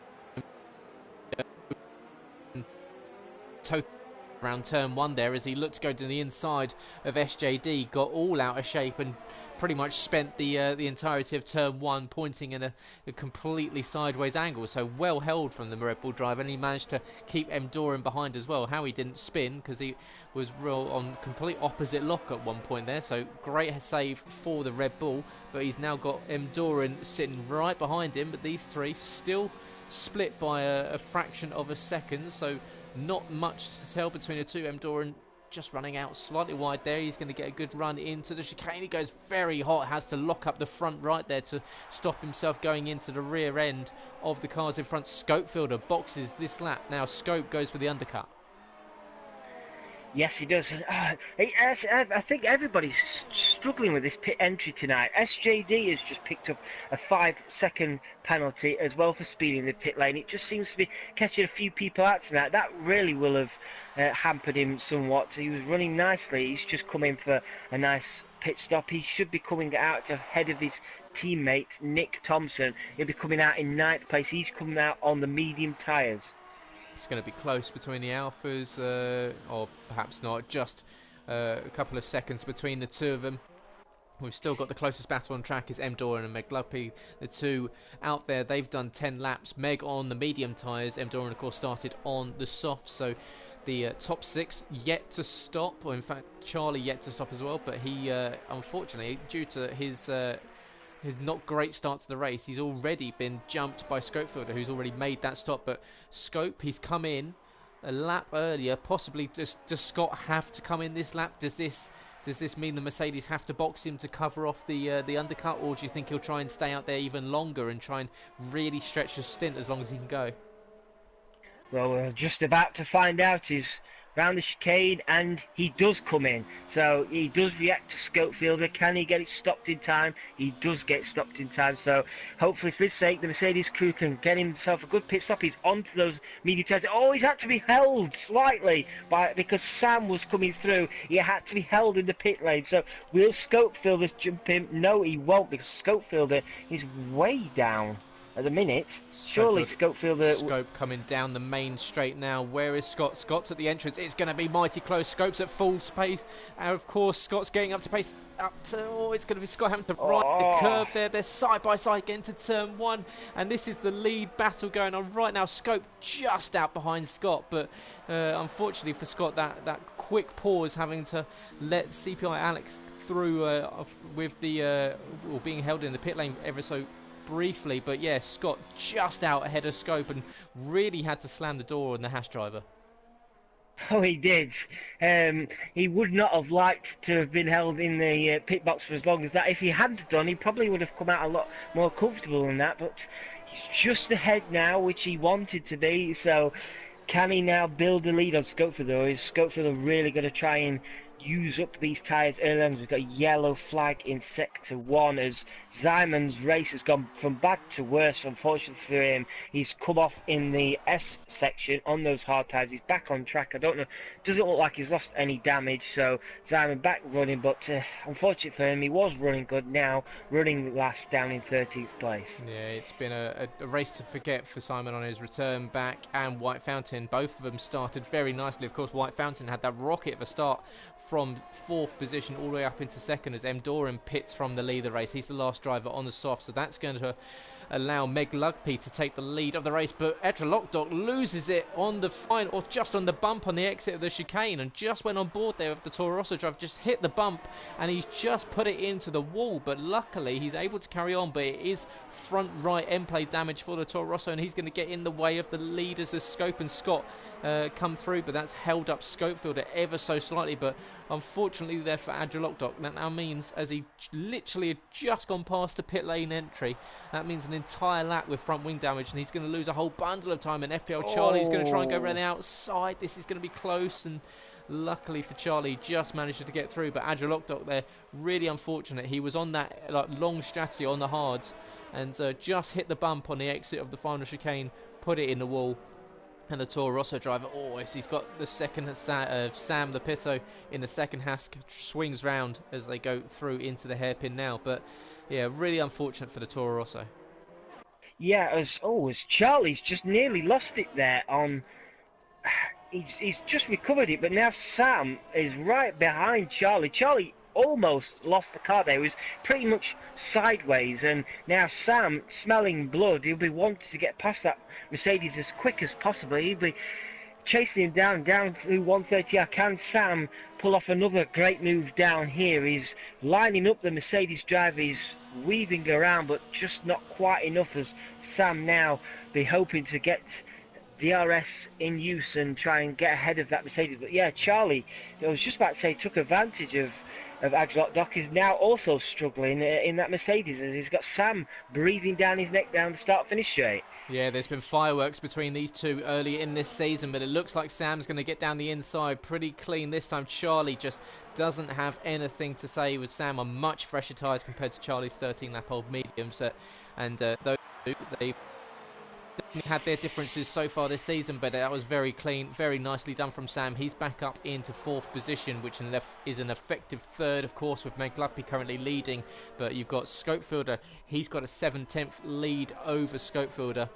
Around turn one there as he looked to go to the inside of SJD, got all out of shape and pretty much spent the entirety of turn one pointing in a completely sideways angle. So well held from the Red Bull driver, and he managed to keep M. Doran behind as well. How he didn't spin because he was real on complete opposite lock at one point there. So great save for the Red Bull, but he's now got M. Doran sitting right behind him. But these three still split by a fraction of a second. So not much to tell between the two. M. Doran just running out slightly wide there. He's going to get a good run into the chicane. He goes very hot, has to lock up the front right there to stop himself going into the rear end of the cars in front. Scopefielder boxes this lap. Now Scope goes for the undercut. Yes, he does. I think everybody's struggling with this pit entry tonight. SJD has just picked up a 5-second penalty as well for speeding the pit lane. It just seems to be catching a few people out tonight. That really will have hampered him somewhat. He was running nicely. He's just come in for a nice pit stop. He should be coming out ahead of his teammate Nick Thompson. He'll be coming out in 9th place. He's coming out on the medium tyres. It's going to be close between the Alphas, or perhaps not, just a couple of seconds between the two of them. We've still got the closest battle on track is M. Doran and Meg Luppy, the two out there. They've done 10 laps. Meg on the medium tyres. M. Doran, of course, started on the soft. So the top 6 yet to stop, or in fact, Charlie yet to stop as well. But he, unfortunately, due to his not great start to the race, he's already been jumped by Scopefielder, who's already made that stop. But Scope, he's come in a lap earlier. Possibly, does Scott have to come in this lap? Does this mean the Mercedes have to box him to cover off the undercut, or do you think he'll try and stay out there even longer and try and really stretch his stint as long as he can go? Well, we're just about to find out. He's round the chicane and he does come in. So he does react to Scopefielder. Can he get it stopped in time? He does get stopped in time. So hopefully for his sake the Mercedes crew can get himself a good pit stop. He's onto those medium tyres. Oh, he's had to be held slightly because Sam was coming through. He had to be held in the pit lane. So will Scopefielder jump him? No, he won't, because Scopefielder is way down at the minute. Surely Scopefielder... Scope coming down the main straight now. Where is Scott? Scott's at the entrance. It's going to be mighty close. Scope's at full pace. And of course, Scott's getting up to pace. It's going to be Scott having to ride the curb there. They're side by side getting to turn 1. And this is the lead battle going on right now. Scope just out behind Scott. But unfortunately for Scott, that quick pause, having to let CPI Alex through with the being held in the pit lane ever so briefly. But yeah, Scott just out ahead of Scope and really had to slam the door on the Haas driver. Oh, he did. He would not have liked to have been held in the pit box for as long as that. If he hadn't done, he probably would have come out a lot more comfortable than that. But he's just ahead now, which he wanted to be. So can he now build a lead on Scopefielder, or is Scopefielder really going to try and use up these tyres early on? We've got a yellow flag in sector 1 as Simon's race has gone from bad to worse, unfortunately for him. He's come off in the S section on those hard tyres. He's back on track. I don't know, doesn't look like he's lost any damage, so Simon back running, but unfortunately for him, he was running good, now running last down in 13th place. Yeah, it's been a race to forget for Simon on his return back, and White Fountain, both of them started very nicely. Of course, White Fountain had that rocket of a start from 4th position all the way up into 2nd as M. Doran pits from the lead of the race. He's the last driver on the soft, so that's going to allow Meg Lugby to take the lead of the race, but Edra Lockdock loses it on the final, or just on the bump on the exit of the chicane, and just went on board there with the Toro Rosso driver, just hit the bump, and he's just put it into the wall, but luckily he's able to carry on, but it is front right end plate damage for the Toro Rosso, and he's going to get in the way of the leaders as Scope and Scott come through, but that's held up Scopefielder ever so slightly, but unfortunately there for Edra Lockdock. That now means, as he literally had just gone past the pit lane entry, that means an entire lap with front wing damage, and he's going to lose a whole bundle of time, and FPL Charlie's going to try and go around the outside. This is going to be close, and luckily for Charlie, just managed to get through, but Edra Lockdock there, really unfortunate. He was on that long strategy on the hards, and just hit the bump on the exit of the final chicane, put it in the wall. And the Toro Rosso driver, he's got the second Sam the Pitto in the second Hask, swings round as they go through into the hairpin now. But yeah, really unfortunate for the Toro Rosso. Yeah, as Charlie's just nearly lost it there on. He's just recovered it, but now Sam is right behind Charlie. Charlie almost lost the car there. He was pretty much sideways, and now Sam, smelling blood, he'll be wanting to get past that Mercedes as quick as possible. He'll be chasing him down through 130. Can Sam pull off another great move down here? He's lining up the Mercedes driver. He's weaving around, but just not quite enough, as Sam now be hoping to get DRS in use and try and get ahead of that Mercedes. But yeah, Charlie, I was just about to say, took advantage of Edra Lockdock, is now also struggling in that Mercedes, as he's got Sam breathing down his neck down the start-finish straight. Yeah, there's been fireworks between these two early in this season, but it looks like Sam's going to get down the inside pretty clean this time. Charlie just doesn't have anything to say with Sam on much fresher tyres compared to Charlie's 13-lap-old mediums, and those two, they had their differences so far this season, but that was very clean, very nicely done from Sam. He's back up into 4th position, which is an effective 3rd, of course, with Meg Lugby currently leading, but you've got Scopefielder. He's got a 7/10 lead over Scopefielder,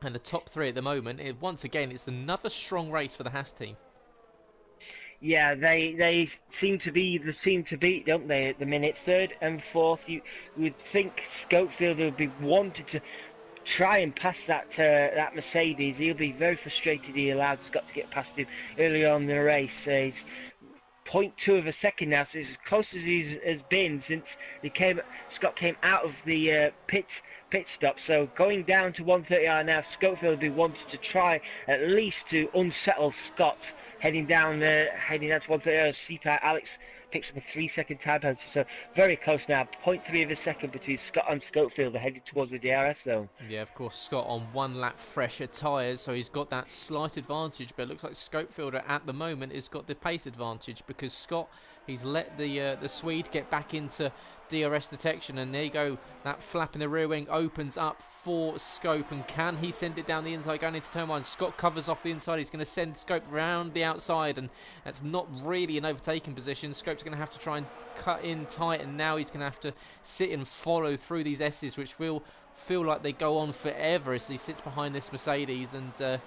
and the top 3 at the moment. Once again, it's another strong race for the Haas team. Yeah, they seem to be the team to beat, don't they, at the minute? 3rd and 4th, you would think Scopefielder would be wanted to try and pass that Mercedes. He'll be very frustrated he allowed Scott to get past him early on in the race. He's 0.2 of a second now, so it's as close as he has been since Scott came out of the pit stop. So going down to 130R now, Scofield will be wanting to try at least to unsettle Scott heading down to 130R. CPI Alex picks up a 3-second time penalty, so very close now. 0.3 of a second between Scott and Scofield. They're headed towards the DRS zone. Yeah, of course, Scott on 1 lap fresher tyres, so he's got that slight advantage, but it looks like Scopefielder at the moment has got the pace advantage, because Scott, he's let the Swede get back into DRS detection, and there you go, that flap in the rear wing opens up for Scope, and can he send it down the inside going into turn 1? Scott covers off the inside, he's going to send Scope round the outside, and that's not really an overtaking position. Scope's going to have to try and cut in tight, and now he's going to have to sit and follow through these S's, which will feel like they go on forever as he sits behind this Mercedes, and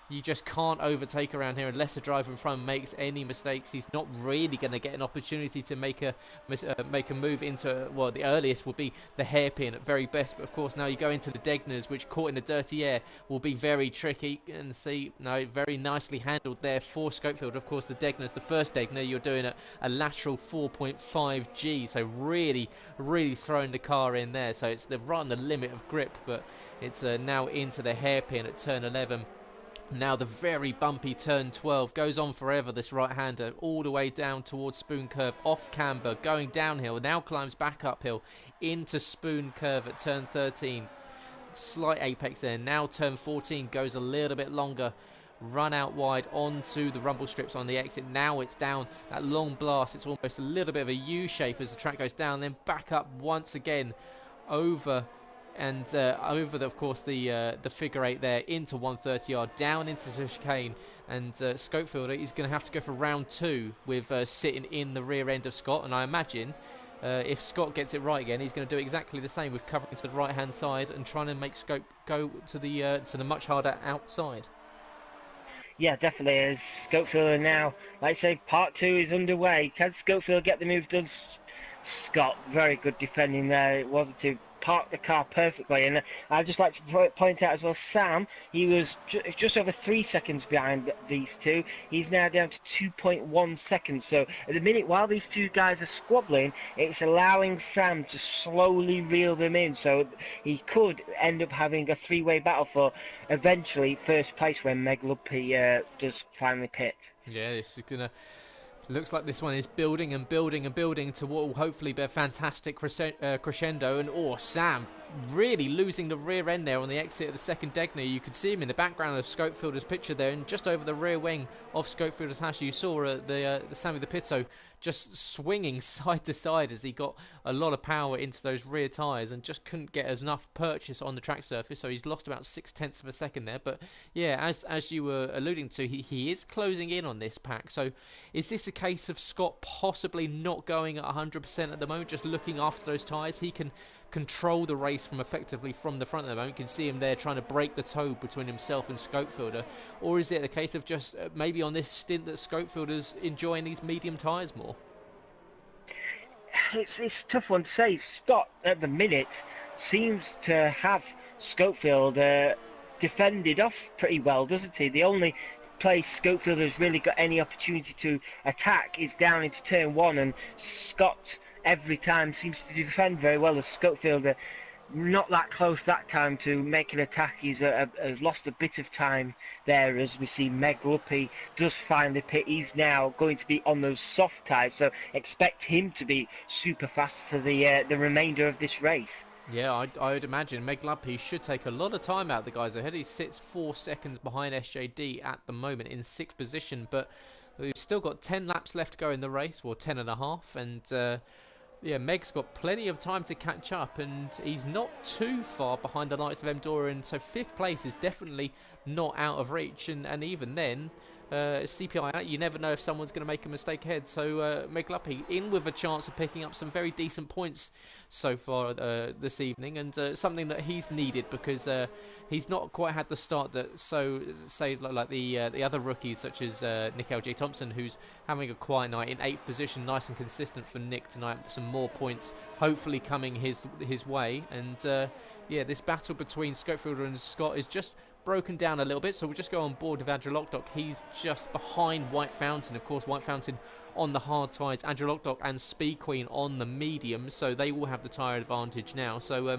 you just can't overtake around here unless the driver in front makes any mistakes. He's not really going to get an opportunity to make a move into, well, the earliest would be the hairpin at very best. But of course, now you go into the Degners, which caught in the dirty air will be very tricky. And see, no, very nicely handled there for Scopefield. Of course, the Degners, the first Degner, you're doing a lateral 4.5 G, so really throwing the car in there. So it's right on the limit of grip, but it's now into the hairpin at turn 11. Now the very bumpy turn 12 goes on forever, this right-hander, all the way down towards Spoon Curve, off camber, going downhill, now climbs back uphill into Spoon Curve at turn 13. Slight apex there, now turn 14 goes a little bit longer, run out wide onto the rumble strips on the exit. Now it's down that long blast, it's almost a little bit of a U-shape as the track goes down, then back up once again over and over, of course, the figure 8 there into 130 yard, down into the chicane, and Scopefielder is going to have to go for round 2 with sitting in the rear end of Scott, and I imagine if Scott gets it right again, he's going to do exactly the same with covering to the right hand side and trying to make Scope go to the much harder outside. Yeah, definitely. As Schofield now, like I say, part two is underway. Can Schofield get the move done? Scott, very good defending there. It was to park the car perfectly. And I'd just like to point out as well, Sam, he was just over 3 seconds behind these two. He's now down to 2.1 seconds. So at the minute, while these two guys are squabbling, it's allowing Sam to slowly reel them in. So he could end up having a three-way battle for eventually first place when Meg Lumpy does finally pit. Yeah, this is gonna. Looks like this one is building and building and building to what will hopefully be a fantastic crescendo. And Sam really losing the rear end there on the exit of the second Degner. You could see him in the background of Scopefielder's picture there, and just over the rear wing of Scopefielder's Hash, you saw the Sammy the Pitto just swinging side to side as he got a lot of power into those rear tyres and just couldn't get enough purchase on the track surface. So he's lost about 0.6 of a second there. But yeah, as you were alluding to, he is closing in on this pack. So is this a case of Scott possibly not going at 100% at the moment, just looking after those tyres? He can control the race from effectively from the front at the moment. You can see him there trying to break the toe between himself and Scopefielder. Or is it a case of just maybe on this stint that Scopefielder's enjoying these medium tyres more? It's a tough one to say. Scott at the minute seems to have Schofield defended off pretty well, doesn't he? The only place Schofield has really got any opportunity to attack is down into turn one, and Scott every time seems to defend very well, as Schofield not that close that time to make an attack. He's lost a bit of time there, as we see Meg Lumpy does finally pit. He's now going to be on those soft tyres, so expect him to be super fast for the remainder of this race. Yeah, I would imagine Meg Lumpy should take a lot of time out of the guys ahead. He sits 4 seconds behind SJD at the moment in 6th position, but we've still got 10 laps left to go in the race, or 10 and a half, and yeah, Meg's got plenty of time to catch up, and he's not too far behind the likes of Emdoran, so 5th place is definitely not out of reach, and even then, CPI, you never know if someone's going to make a mistake ahead. So Meg Lumpy in with a chance of picking up some very decent points so far this evening, and something that he's needed, because he's not quite had the start that say like the other rookies such as Nick L.J. Thompson, who's having a quiet night in 8th position. Nice and consistent for Nick tonight. Some more points hopefully coming his way, and yeah, this battle between Scopefielder and Scott is just broken down a little bit, so we'll just go on board with Andrew Lockdock. He's just behind White Fountain. Of course, White Fountain on the hard tyres, Andrew Lockdock and Speed Queen on the medium, so they will have the tyre advantage now. So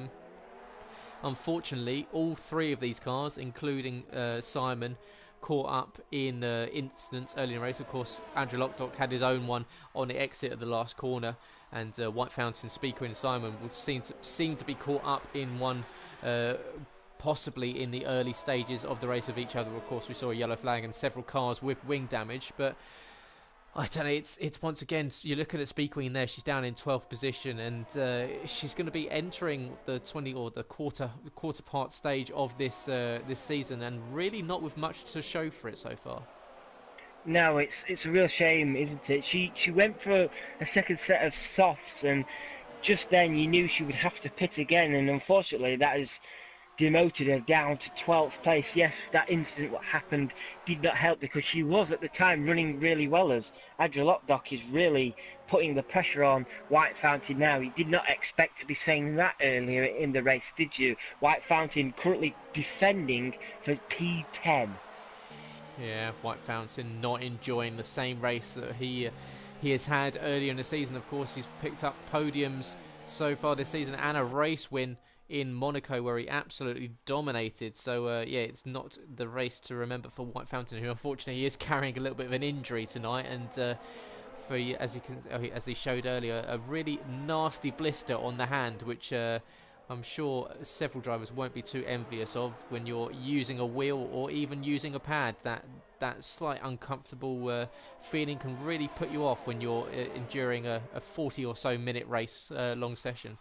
unfortunately, all three of these cars, including Simon, caught up in incidents early in the race. Of course, Andrew Lockdock had his own one on the exit of the last corner, and White Fountain, Speed Queen and Simon would seem to be caught up in one possibly in the early stages of the race of each other. Of course, we saw a yellow flag and several cars with wing damage, but I don't know, it's once again, you're looking at Speed Queen there, she's down in 12th position, and she's going to be entering the 20 or the quarter part stage of this this season, and really not with much to show for it so far. No, it's a real shame, isn't it? She went for a second set of softs, and just then you knew she would have to pit again, and unfortunately that is demoted her down to 12th place. Yes, that incident what happened did not help, because she was at the time running really well, as Andrew Lockdock is really putting the pressure on White Fountain now. You did not expect to be saying that earlier in the race, did you? White Fountain currently defending for P10. Yeah, White Fountain not enjoying the same race that he has had earlier in the season. Of course, he's picked up podiums so far this season and a race win in Monaco, where he absolutely dominated. So yeah, it's not the race to remember for White Fountain, who unfortunately is carrying a little bit of an injury tonight, and for as he showed earlier, a really nasty blister on the hand, which I'm sure several drivers won't be too envious of when you're using a wheel or even using a pad. That slight uncomfortable feeling can really put you off when you're enduring a 40 or so minute race long session.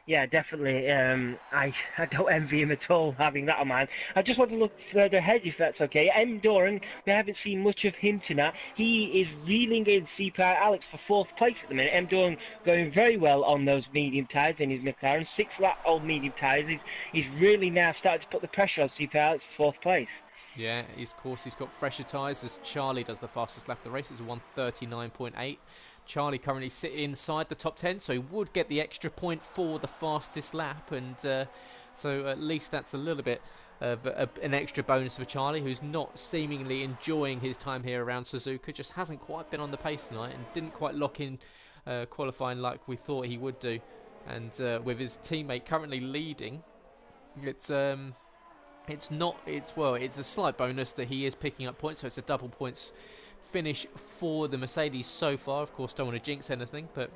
Yeah, definitely. I don't envy him at all having that on mind. I just want to look further ahead, if that's okay. M. Doran, we haven't seen much of him tonight. He is reeling in CPI Alex for 4th place at the minute. M. Doran going very well on those medium tyres in his McLaren. 6 lap old medium tyres. He's really now started to put the pressure on CPI Alex for 4th place. Yeah, of course he's got fresher tyres as Charlie does the fastest lap of the race. It's a 1:39.8. Charlie currently sitting inside the top 10, so he would get the extra point for the fastest lap, and so at least that's a little bit of an extra bonus for Charlie, who's not seemingly enjoying his time here around Suzuka. Just hasn't quite been on the pace tonight and didn't quite lock in qualifying like we thought he would do. And with his teammate currently leading, it's it's a slight bonus that he is picking up points, so it's a double points finish for the Mercedes so far. Of course, don't want to jinx anything, but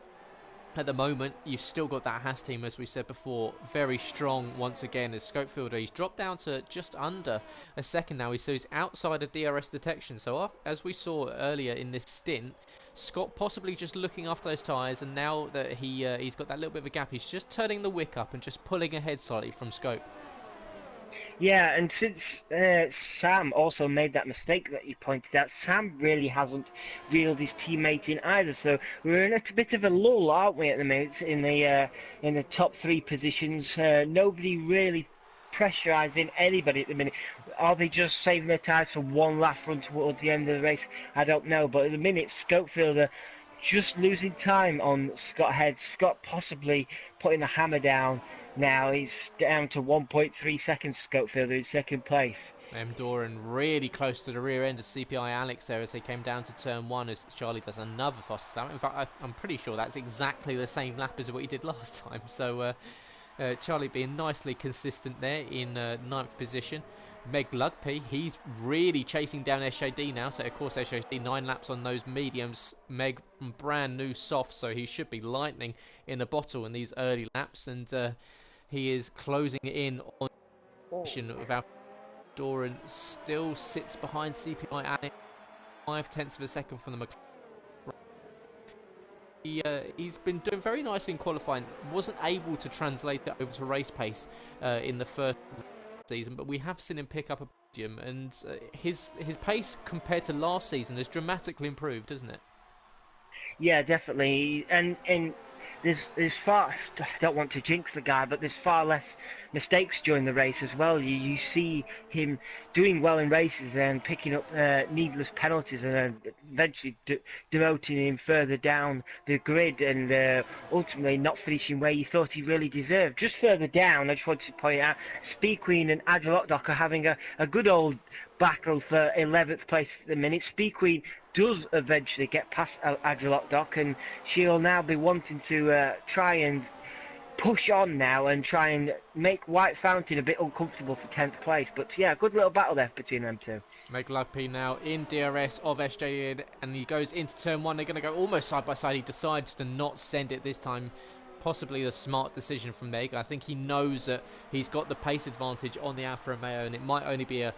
at the moment you've still got that Haas team, as we said before, very strong once again. As Scopefielder, he's dropped down to just under a second now, so he's outside of DRS detection. So as we saw earlier in this stint, Scott possibly just looking after those tyres, and now that he's got that little bit of a gap, he's just turning the wick up and just pulling ahead slightly from Scope. Yeah, and since Sam also made that mistake that you pointed out, Sam really hasn't reeled his teammate in either. So we're in a bit of a lull, aren't we, at the minute in the top three positions? Nobody really pressurising anybody at the minute. Are they just saving their tyres for one last run towards the end of the race? I don't know. But at the minute, Scopefielder just losing time on Scott Head. Scott possibly putting the hammer down. Now he's down to 1.3 seconds, Scopefielder in second place. Doran really close to the rear end of CPI Alex there as they came down to turn one, as Charlie does another fastest lap. In fact, I'm pretty sure that's exactly the same lap as what he did last time. So Charlie being nicely consistent there in ninth position. Meg Lugby, he's really chasing down SJD now. So of course SJD 9 laps on those mediums. Meg brand new soft, so he should be lightning in a bottle in these early laps, and he is closing in on without. Doran still sits behind CPI Alex, 0.5 of a second from the McLaren. He's been doing very nicely in qualifying. Wasn't able to translate that over to race pace in the first season, but we have seen him pick up a podium, and his pace compared to last season has dramatically improved, hasn't it? Yeah, definitely, and there's far, I don't want to jinx the guy, but there's far less mistakes during the race as well. You see him doing well in races and picking up needless penalties, and eventually demoting him further down the grid, and ultimately not finishing where you thought he really deserved. Just further down, I just wanted to point out, Speed Queen and Agile Lockdock are having a good old battle for 11th place at the minute. Speed Queen does eventually get past Agile Lockdock, and she'll now be wanting to try and push on now and try and make White Fountain a bit uncomfortable for 10th place. But yeah, good little battle there between them two. Meg Lugby now in DRS of SJ, and he goes into turn one. They're going to go almost side by side. He decides to not send it this time. Possibly a smart decision from Meg. I think he knows that he's got the pace advantage on the Alfa Romeo, and it might only be a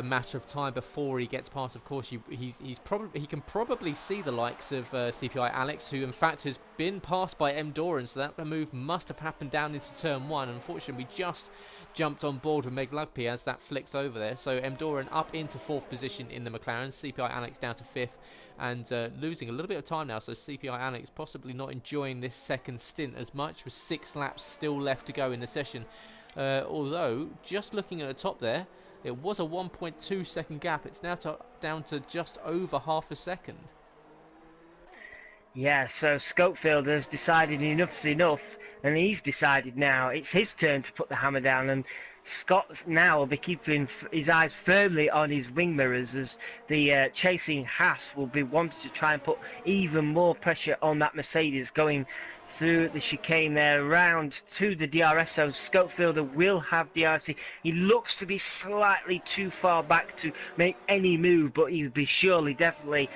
matter of time before he gets past. Of course, he can probably see the likes of CPI Alex, who in fact has been passed by M Doran, so that move must have happened down into turn one. Unfortunately, we just jumped on board with Meg Lugby as that flicks over there. So M Doran up into fourth position in the McLaren, CPI Alex down to fifth, and losing a little bit of time now. So CPI Alex possibly not enjoying this second stint as much, with 6 laps still left to go in the session. Although, just looking at the top there, it was a 1.2 second gap. It's now down to just over half a second. Yeah, so Scopefielder's decided enough's enough, and he's decided now it's his turn to put the hammer down, and Scott now will be keeping his eyes firmly on his wing mirrors, as the chasing Haas will be wanting to try and put even more pressure on that Mercedes going through the chicane there around to the DRS zone. Scopefielder will have DRS. He looks to be slightly too far back to make any move, but he'll be surely definitely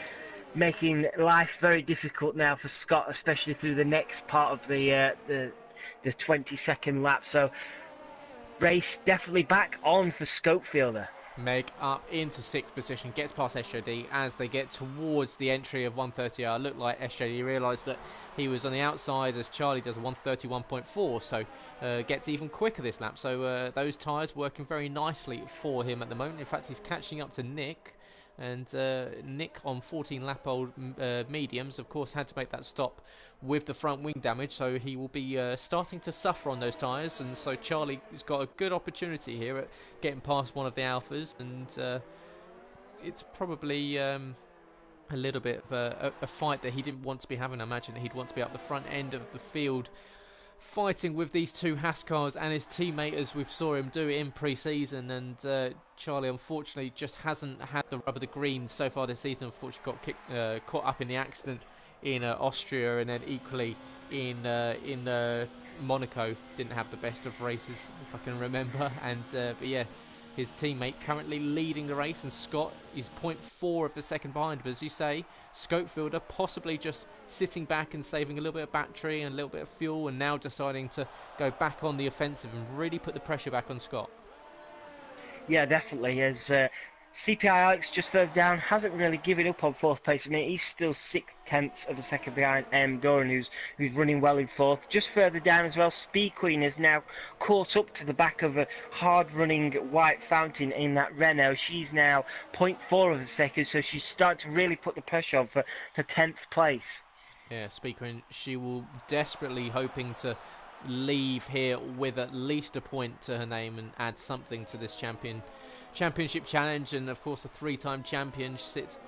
making life very difficult now for Scott, especially through the next part of the 22nd lap. So race definitely back on for Scopefielder. Meg up into 6th position, gets past SJD as they get towards the entry of 130R. Looked like SJD realised that he was on the outside as Charlie does 131.4, so gets even quicker this lap. So those tyres working very nicely for him at the moment. In fact, he's catching up to Nick. and Nick on 14-lap-old mediums, of course, had to make that stop with the front wing damage, so he will be starting to suffer on those tyres, and so Charlie has got a good opportunity here at getting past one of the Alphas, and it's probably a little bit of a fight that he didn't want to be having. I imagine that he'd want to be up the front end of the field fighting with these two Haas cars and his teammate, as we saw him do it in pre-season, and Charlie unfortunately just hasn't had the rub of the green so far this season. Unfortunately got caught up in the accident in Austria, and then equally in Monaco didn't have the best of races, if I can remember, and but yeah, his teammate currently leading the race, and Scott is 0.4 of a second behind. But as you say, Scopefielder possibly just sitting back and saving a little bit of battery and a little bit of fuel, and now deciding to go back on the offensive and really put the pressure back on Scott. Yeah, definitely. As CPI Alex just further down hasn't really given up on fourth place. I mean, he's still 6/10 of a second behind Doran, who's running well in fourth. Just further down as well, Speed Queen has now caught up to the back of a hard-running White Fountain in that Renault. She's now 0.4 of a second, so she's starting to really put the pressure on for 10th place. Yeah, Speed Queen, she will desperately hoping to leave here with at least a point to her name and add something to this championship challenge, and of course a 3-time champion. She sits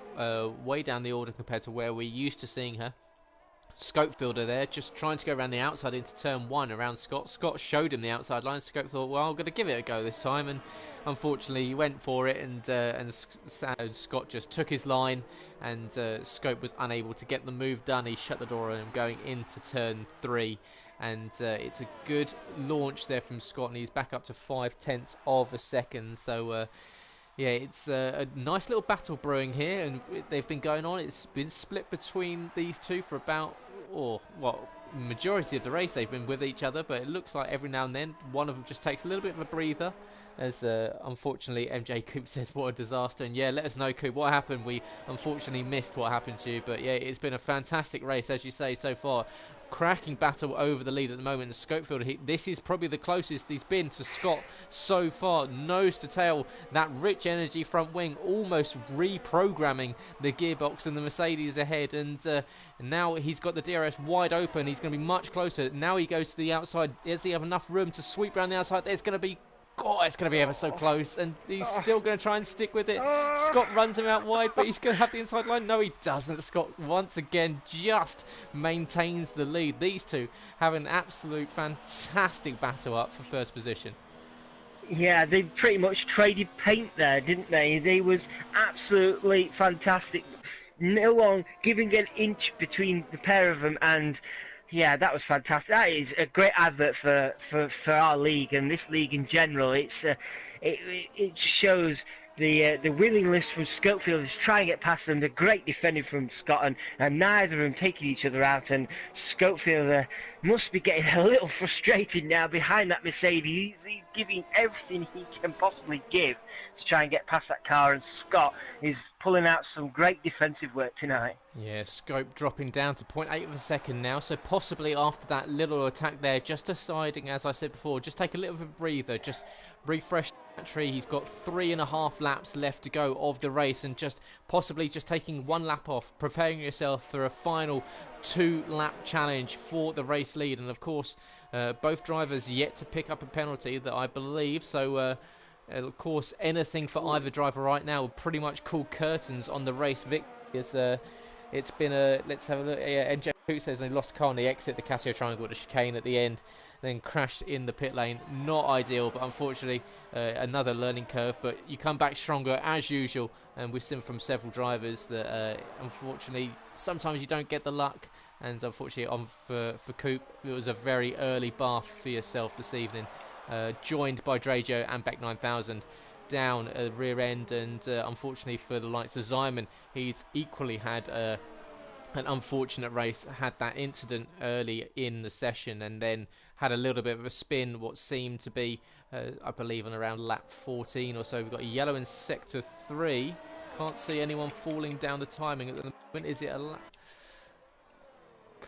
way down the order compared to where we're used to seeing her. Scopefielder there, just trying to go around the outside into turn 1 around Scott. Scott showed him the outside line. Scope thought, well, I'm going to give it a go this time, and unfortunately he went for it, and Scott just took his line, and Scope was unable to get the move done. He shut the door on him going into turn 3, and it's a good launch there from Scott, and he's back up to 0.5 of a second. So yeah, it's a nice little battle brewing here, and they've been going on. It's been split between these two for about, majority of the race they've been with each other, but it looks like every now and then one of them just takes a little bit of a breather, as unfortunately MJ Coop says, what a disaster. And yeah, let us know, Coop, what happened. We unfortunately missed what happened to you, but yeah, it's been a fantastic race, as you say, so far. Cracking battle over the lead at the moment. The Scopefielder, this is probably the closest he's been to Scott so far. Nose to tail, that rich energy front wing, almost reprogramming the gearbox and the Mercedes ahead. And now he's got the DRS wide open. He's going to be much closer. Now he goes to the outside. Does he have enough room to sweep around the outside? There's going to be, it's going to be ever so close, and he's still going to try and stick with it. Scott runs him out wide, but he's going to have the inside line. No, he doesn't. Scott once again just maintains the lead. These two have an absolute fantastic battle up for first position. Yeah, they pretty much traded paint there, didn't they? They was absolutely fantastic. No one giving an inch between the pair of them, and yeah, that was fantastic. That is a great advert for our league and this league in general. It just shows the willingness from Scopefield to try and get past them. The great defending from Scott, and neither of them taking each other out. And Scopefield must be getting a little frustrated now behind that Mercedes. He's giving everything he can possibly give to try and get past that car, and Scott is pulling out some great defensive work tonight. Yeah, Scope dropping down to 0.8 of a second now, so possibly after that little attack there, just deciding, as I said before, just take a little bit of a breather, just refresh the battery. He's got 3.5 laps left to go of the race, and just possibly just taking 1 lap off, preparing yourself for a final 2-lap challenge for the race lead. And of course, both drivers yet to pick up a penalty that I believe, so of course anything for either driver right now will pretty much call curtains on the race victory. It's been a, let's have a look. Yeah, NJ Coop says they lost car on the exit, the Casio Triangle, the chicane at the end, then crashed in the pit lane. Not ideal, but unfortunately another learning curve. But you come back stronger as usual, and we've seen from several drivers that unfortunately sometimes you don't get the luck. And unfortunately for Coop, it was a very early bath for yourself this evening, joined by Drajo and Beck 9000 down a rear end, and unfortunately for the likes of Zyman, he's equally had an unfortunate race, had that incident early in the session, and then had a little bit of a spin, what seemed to be I believe on around lap 14 or so. We've got a yellow in sector 3, can't see anyone falling down the timing at the moment. Is it a lap?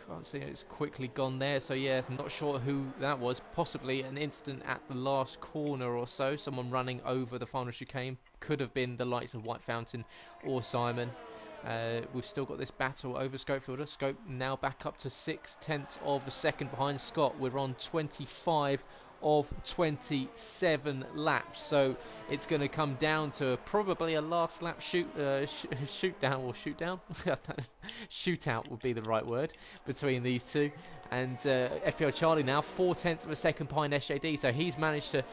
Can't see it's quickly gone there. So yeah, not sure who that was. Possibly an incident at the last corner or so. Someone running over the final chicane. Could have been the likes of White Fountain or Simon. We've still got this battle over Scopefielder. Scope now back up to 6/10 of a second behind Scott. We're on 25 of 27 laps, so it's going to come down to probably a last lap shootout would be the right word between these two. And FPL Charlie now 4/10 of a second behind SJD, so he's managed to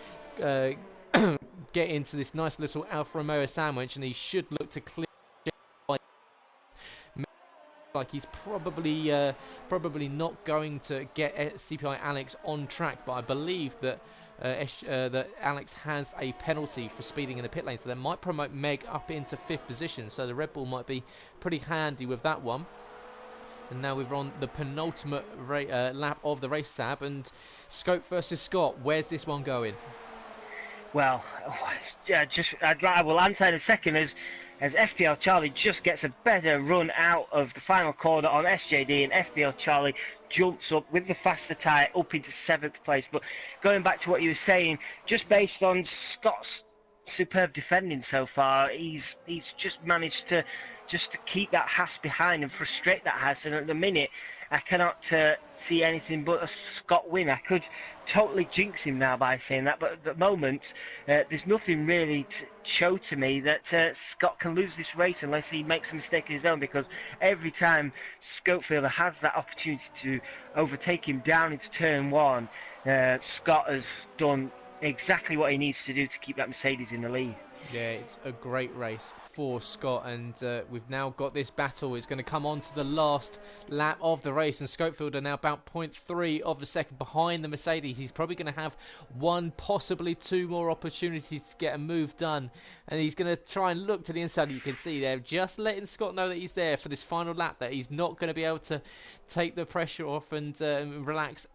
get into this nice little Alfa Romeo sandwich, and he should look to clear. Like he's probably not going to get CPI Alex on track, but I believe that that Alex has a penalty for speeding in the pit lane, so they might promote Meg up into 5th position, so the Red Bull might be pretty handy with that one. And now we're on the penultimate lap of the race, Sab, and Scope versus Scott. Where's this one going? Well, I will answer in a second as FPL Charlie just gets a better run out of the final corner on SJD, and FPL Charlie jumps up with the faster tyre up into 7th place. But going back to what you were saying, just based on Scott's superb defending so far, he's just managed to keep that Haas behind and frustrate that Haas, and at the minute I cannot see anything but a Scott win. I could totally jinx him now by saying that, but at the moment there's nothing really to show to me that Scott can lose this race unless he makes a mistake of his own, because every time Scopefielder has that opportunity to overtake him down into turn 1, Scott has done exactly what he needs to do to keep that Mercedes in the lead. Yeah, it's a great race for Scott, and we've now got this battle. It's going to come on to the last lap of the race, and Scopefielder now about 0.3 of a second behind the Mercedes. He's probably going to have 1, possibly 2 more opportunities to get a move done, and he's going to try and look to the inside. You can see there, just letting Scott know that he's there for this final lap, that he's not going to be able to take the pressure off and relax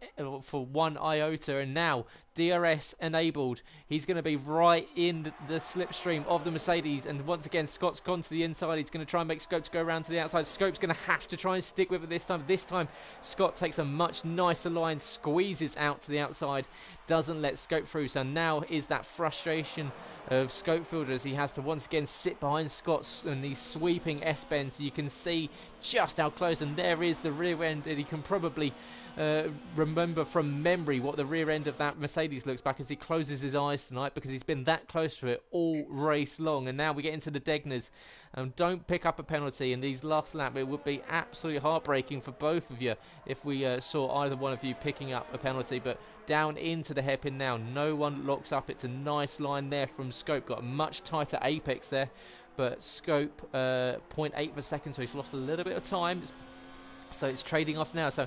for 1 iota. And now DRS enabled, he's going to be right in the slipstream of the Mercedes, and once again Scott's gone to the inside. He's going to try and make Scope to go around to the outside. Scope's going to have to try and stick with it this time. Scott takes a much nicer line, squeezes out to the outside, doesn't let Scope through. So now is that frustration of Scopefielder as he has to once again sit behind Scott and these sweeping S-bends. You can see just how close, and there is the rear end, and he can probably remember from memory what the rear end of that Mercedes looks back as he closes his eyes tonight, because he's been that close to it all race long. And now we get into the Degners. Don't pick up a penalty in these last lap. It would be absolutely heartbreaking for both of you if we saw either one of you picking up a penalty. But down into the hairpin now, no one locks up. It's a nice line there from Scope. Got a much tighter apex there, but Scope 0.8 of a second, so he's lost a little bit of time. So it's trading off now. So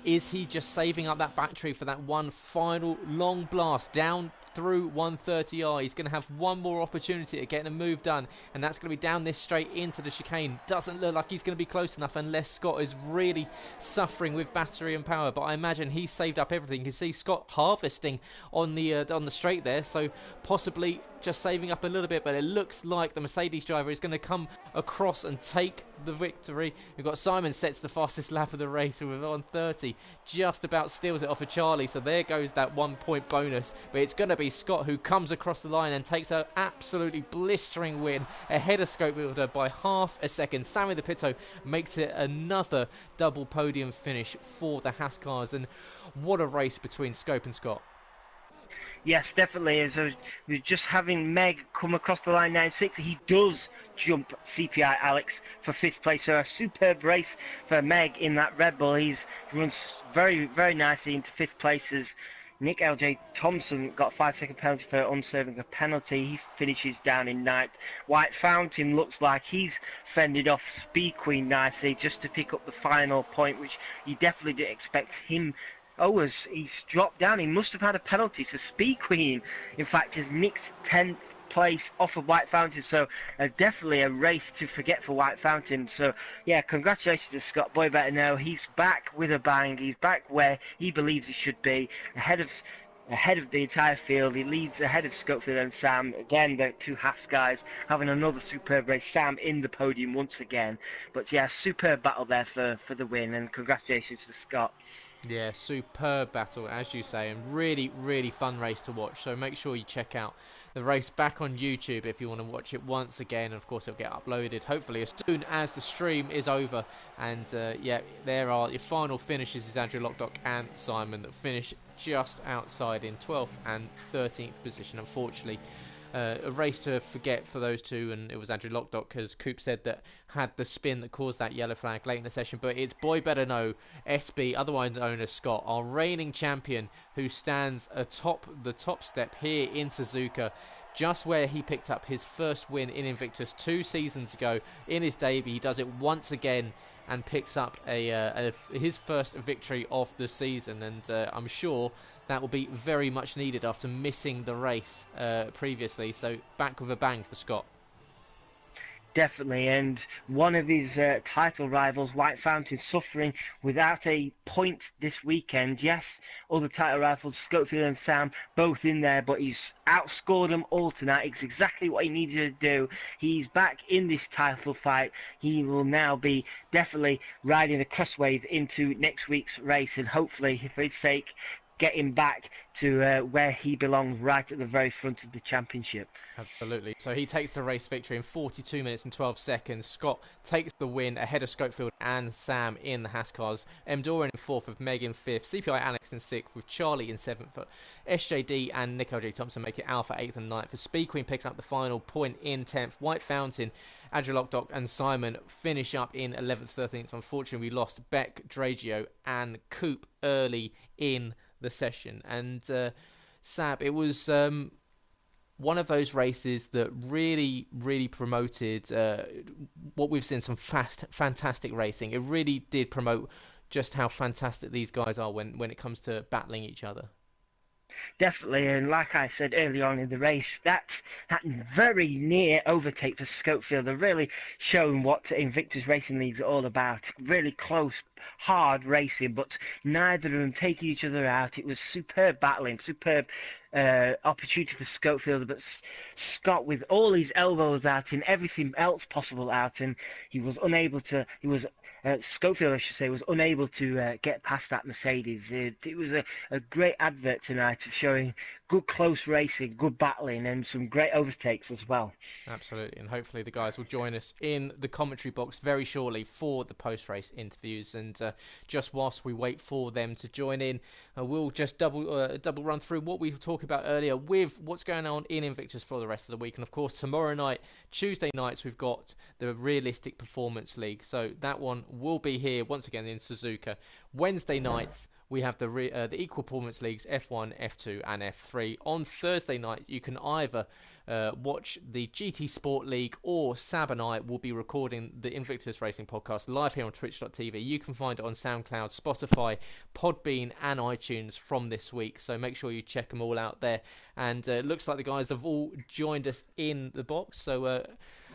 is he just saving up that battery for that one final long blast down through 130R? He's going to have one more opportunity to get a move done, and that's going to be down this straight into the chicane. Doesn't look like he's going to be close enough unless Scott is really suffering with battery and power, but I imagine he's saved up everything. You can see Scott harvesting on the straight there, so possibly just saving up a little bit, but it looks like the Mercedes driver is going to come across and take the victory. We've got Simon sets the fastest lap of the race with 1:30, just about steals it off of Charlie, so there goes that 1 point bonus. But it's going to be Scott who comes across the line and takes an absolutely blistering win ahead of Scopefielder by half a second. Sammy the Pitto makes it another double podium finish for the Haas cars, and what a race between Scope and Scott. Yes, definitely. As we're just having Meg come across the line 9.6, he does jump CPI Alex for 5th place. So a superb race for Meg in that Red Bull. He runs very, very nicely into 5th place. As Nick LJ Thompson got a 5-second penalty for unserving a penalty. He finishes down in 9th. White Fountain looks like he's fended off Speed Queen nicely just to pick up the final point, which you definitely didn't expect him. Oh, as he's dropped down, he must have had a penalty. So Speed Queen, in fact, has nicked 10th place off of White Fountain. So definitely a race to forget for White Fountain. So yeah, congratulations to Scott. Boy better know he's back with a bang. He's back where he believes he should be, ahead of ahead of the entire field. He leads ahead of Schofield and Sam. Again, the two Haas guys having another superb race. Sam in the podium once again. But yeah, superb battle there for the win, and congratulations to Scott. Yeah, superb battle, as you say, and really, really fun race to watch. So make sure you check out the race back on YouTube if you want to watch it once again. And of course, it'll get uploaded hopefully as soon as the stream is over. And yeah, there are your final finishes is Andrew Lockdock and Simon that finish just outside in 12th and 13th position, unfortunately. A race to forget for those two, and it was Andrew Lockdock, as Coop said, that had the spin that caused that yellow flag late in the session. But it's Boy Better Know, SB, otherwise known as Scott, our reigning champion, who stands atop the top step here in Suzuka, just where he picked up his first win in Invictus 2 seasons ago. In his debut, he does it once again and picks up his first victory of the season, and I'm sure that will be very much needed after missing the race previously. So back with a bang for Scott. Definitely, and one of his title rivals, White Fountain, suffering without a point this weekend. Yes, other title rivals, Schofield and Sam, both in there, but he's outscored them all tonight. It's exactly what he needed to do. He's back in this title fight. He will now be definitely riding a crosswave into next week's race, and hopefully, for his sake, get him back to where he belongs, right at the very front of the championship. Absolutely. So he takes the race victory in 42 minutes and 12 seconds. Scott takes the win ahead of Schofield and Sam in the Haas cars. M. Doran in 4th with Meg in 5th. CPI Alex in 6th with Charlie in 7th. SJD and Nick L.J. Thompson make it Alpha 8th and 9th. For Speed Queen picking up the final point in 10th. White Fountain, Andrew Lockdock and Simon finish up in 11th, 13th. Unfortunately, we lost Beck, Dragio and Coop early in the session. And Sab, it was one of those races that really promoted what we've seen, some fantastic racing. It really did promote just how fantastic these guys are when it comes to battling each other. Definitely, and like I said early on in the race, that very near overtake for Schofield are really showing what Invictus Racing League's all about. Really close, hard racing, but neither of them taking each other out. It was superb battling, superb opportunity for Schofield, but Scott, with all his elbows out and everything else possible out, and he was unable to. Schofield, I should say, was unable to get past that Mercedes. It was a great advert tonight of showing good close racing, good battling, and some great overtakes as well. Absolutely, and hopefully the guys will join us in the commentary box very shortly for the post-race interviews. And just whilst we wait for them to join in, we'll just double run through what we talked about earlier with what's going on in Invictus for the rest of the week. And of course, tomorrow night, Tuesday nights, we've got the Realistic Performance League. So that one will be here once again in Suzuka. Wednesday nights, we have the Equal Performance Leagues F1, F2 and F3. On Thursday night, you can either watch the GT Sport League, or Sab and I will be recording the Invictus Racing Podcast live here on twitch.tv. You can find it on SoundCloud, Spotify, Podbean and iTunes from this week. So make sure you check them all out there. And it looks like the guys have all joined us in the box. So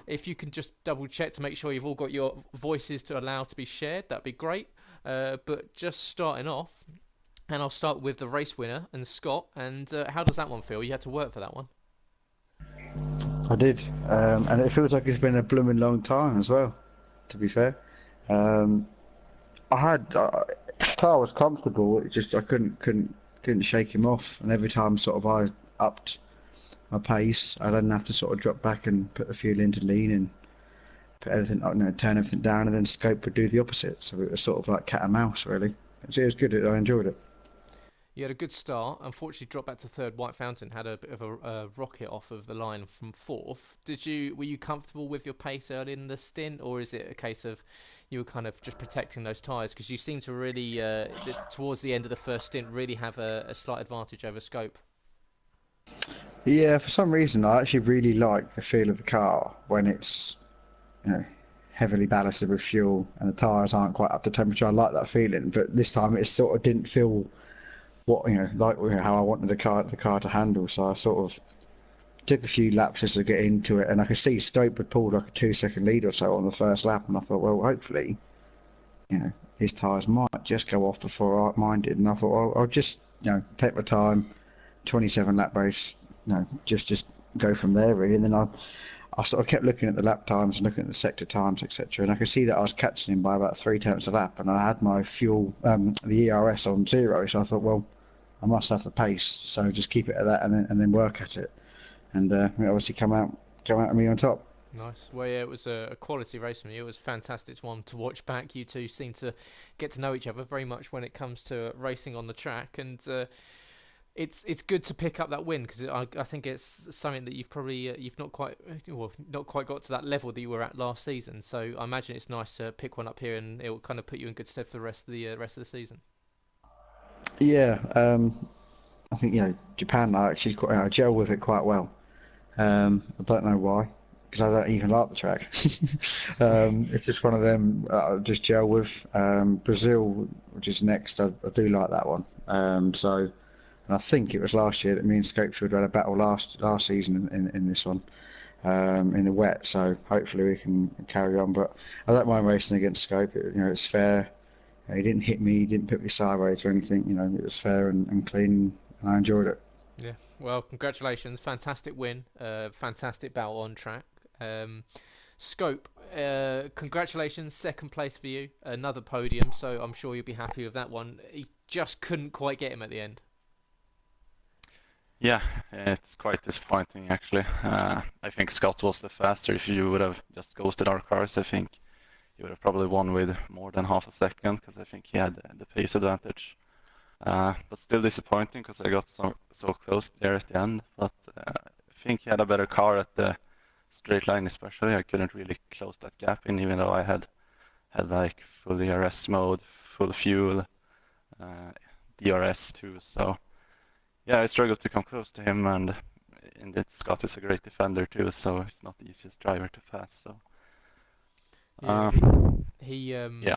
if you can just double check to make sure you've all got your voices to allow to be shared, that'd be great. But just starting off, and I'll start with the race winner and Scott. And how does that one feel? You had to work for that one. I did, and it feels like it's been a blooming long time as well, to be fair. The car was comfortable, it just I couldn't shake him off, and every time sort of I upped my pace, I then have to sort of drop back and put the fuel into lean and put everything up, turn everything down, and then Scope would do the opposite. So it was sort of like cat and mouse, really. It was good. I enjoyed it. You had a good start. Unfortunately, dropped back to third. White Fountain had a bit of a rocket off of the line from fourth. Were you comfortable with your pace early in the stint, or is it a case of you were kind of just protecting those tyres? Because you seem to really, towards the end of the first stint, really have a slight advantage over Scope. Yeah, for some reason, I actually really like the feel of the car when it's, heavily ballasted with fuel and the tyres aren't quite up to temperature. I like that feeling, but this time it sort of didn't feel like how I wanted the car to handle. So I sort of took a few laps just to get into it, and I could see Stope had pulled like a 2-second lead or so on the first lap, and I thought, well, hopefully, his tyres might just go off before mine did. And I thought, well, I'll just take my time, 27 lap race, just go from there really. And then I sort of kept looking at the lap times and looking at the sector times, etc. And I could see that I was catching him by about 3 tenths a lap, and I had my fuel, the ERS on 0. So I thought, well, I must have the pace, so just keep it at that, and then work at it. And obviously come out of me on top. Nice. Well, yeah, it was a quality race for me. It was fantastic one to watch back. You two seem to get to know each other very much when it comes to racing on the track, and it's good to pick up that win because I think it's something that you've not quite not quite got to that level that you were at last season. So I imagine it's nice to pick one up here, and it will kind of put you in good stead for the rest of the season. Yeah, I think Japan I actually quite I gel with it quite well. I don't know why, because I don't even like the track. It's just one of them I just gel with. Brazil, which is next, I do like that one. And I think it was last year that me and Scopefield had a battle last season in this one, in the wet. So hopefully we can carry on. But I don't mind racing against Scope. It's fair. He didn't hit me. He didn't put me sideways or anything. It was fair and clean, and I enjoyed it. Yeah. Well, congratulations. Fantastic win. Fantastic battle on track. Um, Scope, congratulations. Second place for you. Another podium. So I'm sure you'll be happy with that one. He just couldn't quite get him at the end. Yeah, it's quite disappointing actually. I think Scott was the faster. If you would have just ghosted our cars, I think he would have probably won with more than half a second because I think he had the pace advantage. But still disappointing because I got so close there at the end. But I think he had a better car at the straight line, especially. I couldn't really close that gap in, even though I had like full ERS mode, full fuel, uh, DRS too. So yeah, I struggled to come close to him, and Scott is a great defender too, so he's not the easiest driver to pass. So Yeah, uh, he yeah.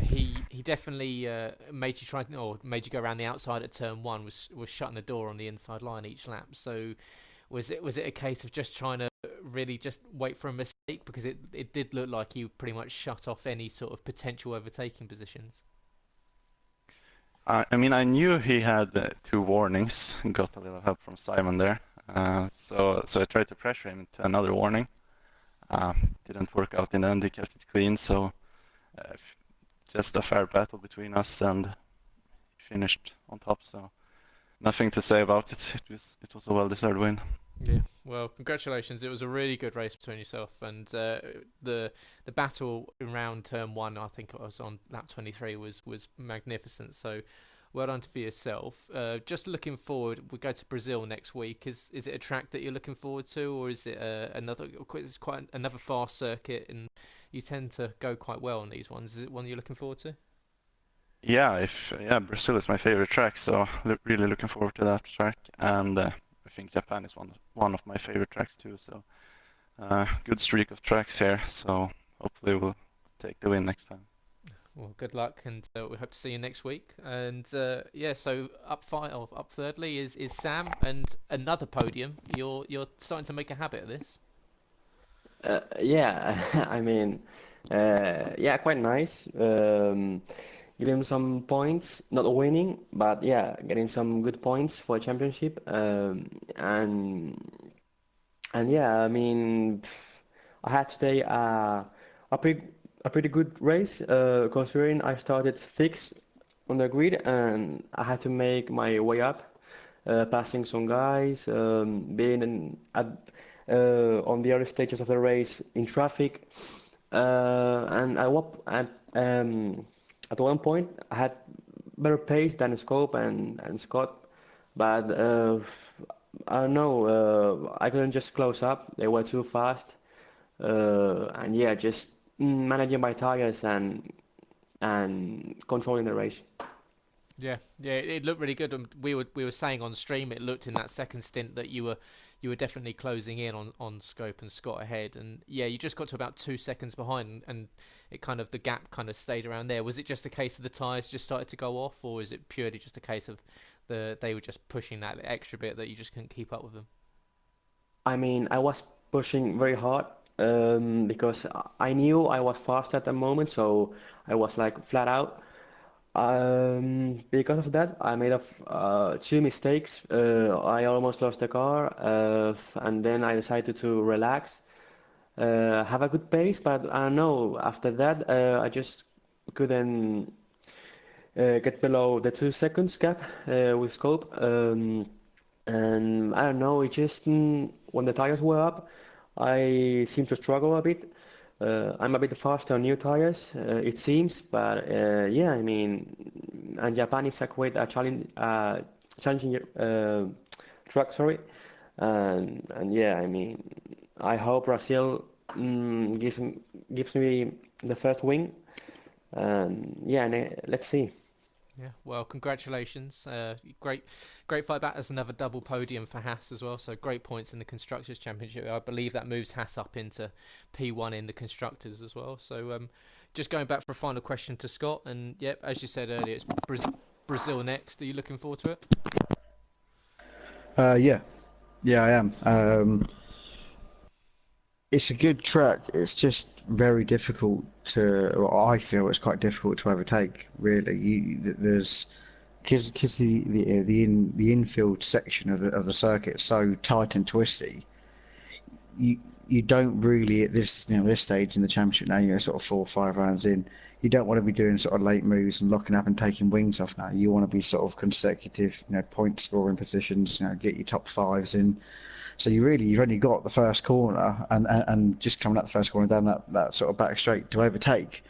he definitely made you try or made you go around the outside at turn one. Was shutting the door on the inside line each lap. So was it a case of just trying to really just wait for a mistake because it did look like you pretty much shut off any sort of potential overtaking positions. I mean, I knew he had two warnings and got a little help from Simon there. So I tried to pressure him to another warning. Uh, didn't work out in the end. He kept it clean. So just a fair battle between us, and finished on top. So nothing to say about it. It was a well-deserved win. Yeah, well, congratulations. It was a really good race between yourself and the the battle around turn one. I think it was on lap 23 was magnificent. So well done for yourself. Just looking forward, we go to Brazil next week. Is it a track that you're looking forward to, or is it another? It's quite another fast circuit, and you tend to go quite well on these ones. Is it one you're looking forward to? Yeah, Brazil is my favorite track, so really looking forward to that track. And I think Japan is one of my favorite tracks too. So good streak of tracks here. So hopefully we'll take the win next time. Well, good luck, and we hope to see you next week. And yeah, so up thirdly is Sam, and another podium. You're starting to make a habit of this. Yeah, I mean, yeah, quite nice. Getting some points, not winning, but yeah, getting some good points for a championship. And yeah, I mean, I had today a pretty a pretty good race, considering I started sixth on the grid and I had to make my way up, passing some guys, being on the early stages of the race in traffic, and at one point I had better pace than Scope and Scott, but I don't know, I couldn't just close up. They were too fast, and yeah, just managing my tires and controlling the race. Yeah, yeah, it looked really good. And we were saying on stream, it looked in that second stint that you were definitely closing in on Scope and Scott ahead. And yeah, you just got to about 2 seconds behind, and it kind of the gap kind of stayed around there. Was it just a case of the tires just started to go off, or is it purely just a case of they were just pushing that extra bit that you just couldn't keep up with them? I mean, I was pushing very hard, because I knew I was fast at the moment, so I was like flat out. Because of that, I made two mistakes. I almost lost the car, and then I decided to relax, have a good pace, but I don't know. After that, I just couldn't get below the 2 seconds gap with scope. And I don't know, it just when the tires were up, I seem to struggle a bit. I'm a bit faster on new tires, it seems, but yeah, I mean, and Japan is a quite a challenging track, sorry, and yeah, I mean, I hope Brazil gives me the first win, and yeah, let's see. Yeah, well, congratulations. Great fight back. There's another double podium for Haas as well. So great points in the Constructors' Championship. I believe that moves Haas up into P1 in the Constructors as well. So just going back for a final question to Scott. And yep, as you said earlier, it's Brazil next. Are you looking forward to it? Yeah, yeah, I am. It's a good track. It's just very difficult to. Well, I feel it's quite difficult to overtake. Really, there's because the infield section of the circuit is so tight and twisty. You you don't really at this stage in the championship now. You're sort of 4 or 5 rounds in. You don't want to be doing sort of late moves and locking up and taking wings off now. You want to be sort of consecutive, point scoring positions. Get your top fives in. So you've only got the first corner and just coming up the first corner down that sort of back straight to overtake.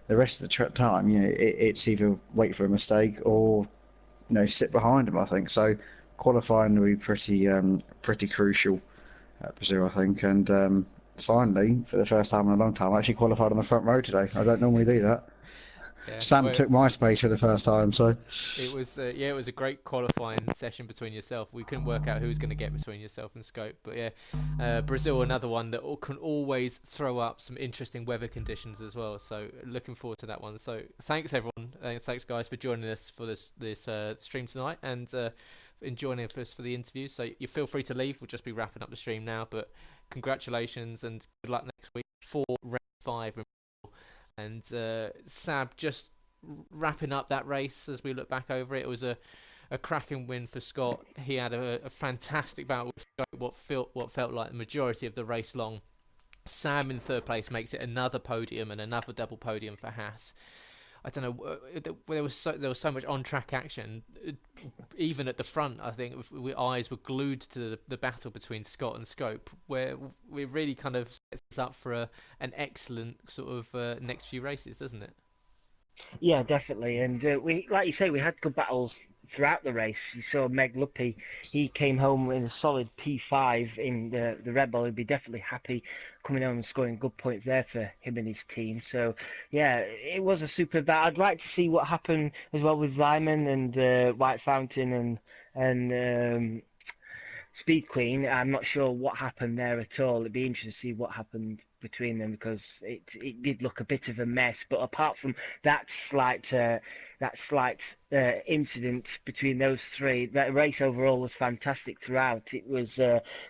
The rest of the time, it's either wait for a mistake or sit behind them. I think so. Qualifying will be pretty crucial at Brazil, I think. And finally, for the first time in a long time, I actually qualified on the front row today. I don't normally do that. Yeah. Sam Well, took my space for the first time, so it was a great qualifying session between yourself. We couldn't work out who was going to get between yourself and Scope, but yeah, Brazil another one that can always throw up some interesting weather conditions as well. So looking forward to that one. So thanks everyone, thanks guys for joining us for this stream tonight and in joining us for the interview. So you feel free to leave. We'll just be wrapping up the stream now, but congratulations and good luck next week for round 5. And Sab, just wrapping up that race as we look back over it, it was a cracking win for Scott. He had a fantastic battle with Scott, what felt like the majority of the race long. Sam in third place makes it another podium and another double podium for Haas. I don't know. There was so much on track action, even at the front. I think eyes were glued to the battle between Scott and Scope, where we really kind of sets us up for an excellent sort of next few races, doesn't it? Yeah, definitely. And we, like you say, we had good battles throughout the race. You saw Meg Luppy; he came home in a solid P5 in the Red Bull. He'd be definitely happy coming home and scoring good points there for him and his team. So, yeah, it was a super battle. I'd like to see what happened as well with Lyman and White Fountain and Speed Queen. I'm not sure what happened there at all. It'd be interesting to see what happened between them because it did look a bit of a mess. But apart from that slight incident between those three, that race overall was fantastic throughout. It was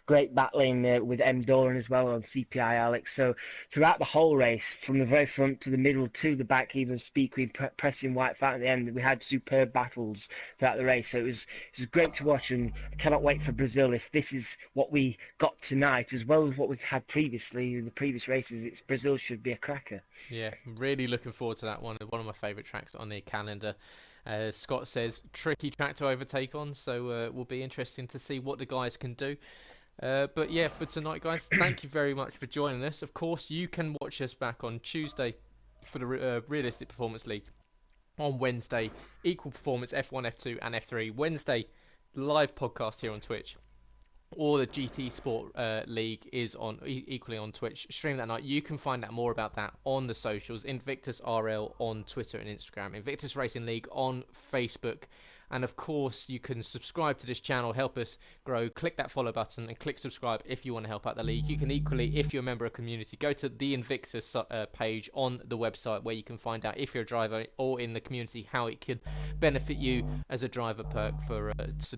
great battling with M Doran as well on CPI Alex. So throughout the whole race, from the very front to the middle to the back, even Speed Queen pressing White Fountain at the end, we had superb battles throughout the race. So it was great to watch, and I cannot wait for Brazil. If this is what we got tonight, as well as what we've had previously in the previous races, Brazil should be a cracker. Yeah, really looking forward to that one. One of my favourite tracks on the calendar. Scott says tricky track to overtake on, so will be interesting to see what the guys can do. But yeah, for tonight, guys, thank you very much for joining us. Of course, you can watch us back on Tuesday for the Realistic Performance League. On Wednesday, Equal Performance F1, F2, and F3. Wednesday, live podcast here on Twitch. Or the GT Sport League is on equally on Twitch. Stream that night. You can find out more about that on the socials. Invictus RL on Twitter and Instagram. Invictus Racing League on Facebook. And of course, you can subscribe to this channel, help us grow. Click that follow button and click subscribe if you want to help out the league. You can equally, if you're a member of a community, go to the Invictus page on the website where you can find out if you're a driver or in the community how it can benefit you as a driver perk for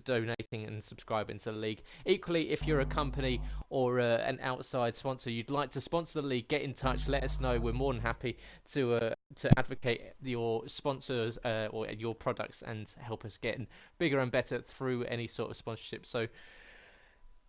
donating and subscribing to the league. Equally, if you're a company or an outside sponsor, you'd like to sponsor the league, get in touch, let us know. We're more than happy to advocate your sponsors or your products and help us getting bigger and better through any sort of sponsorship. So,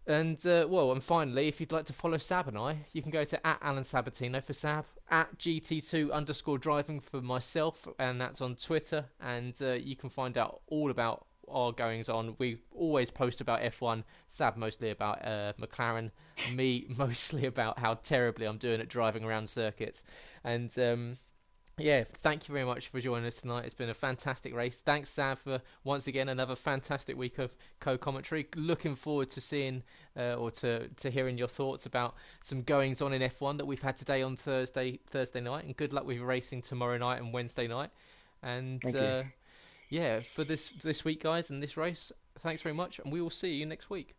and and finally, if you'd like to follow Sab and I, you can go to @Alan Sabatino for Sab, @GT2_driving for myself, and that's on Twitter. And you can find out all about our goings on. We always post about F1, Sab mostly about McLaren, me mostly about how terribly I'm doing at driving around circuits. And yeah, thank you very much for joining us tonight. It's been a fantastic race. Thanks, Sam, for once again another fantastic week of co-commentary. Looking forward to seeing or to hearing your thoughts about some goings on in F1 that we've had today on Thursday night. And good luck with your racing tomorrow night and Wednesday night. And Thank you. yeah, for this week, guys, and this race, thanks very much, and we will see you next week.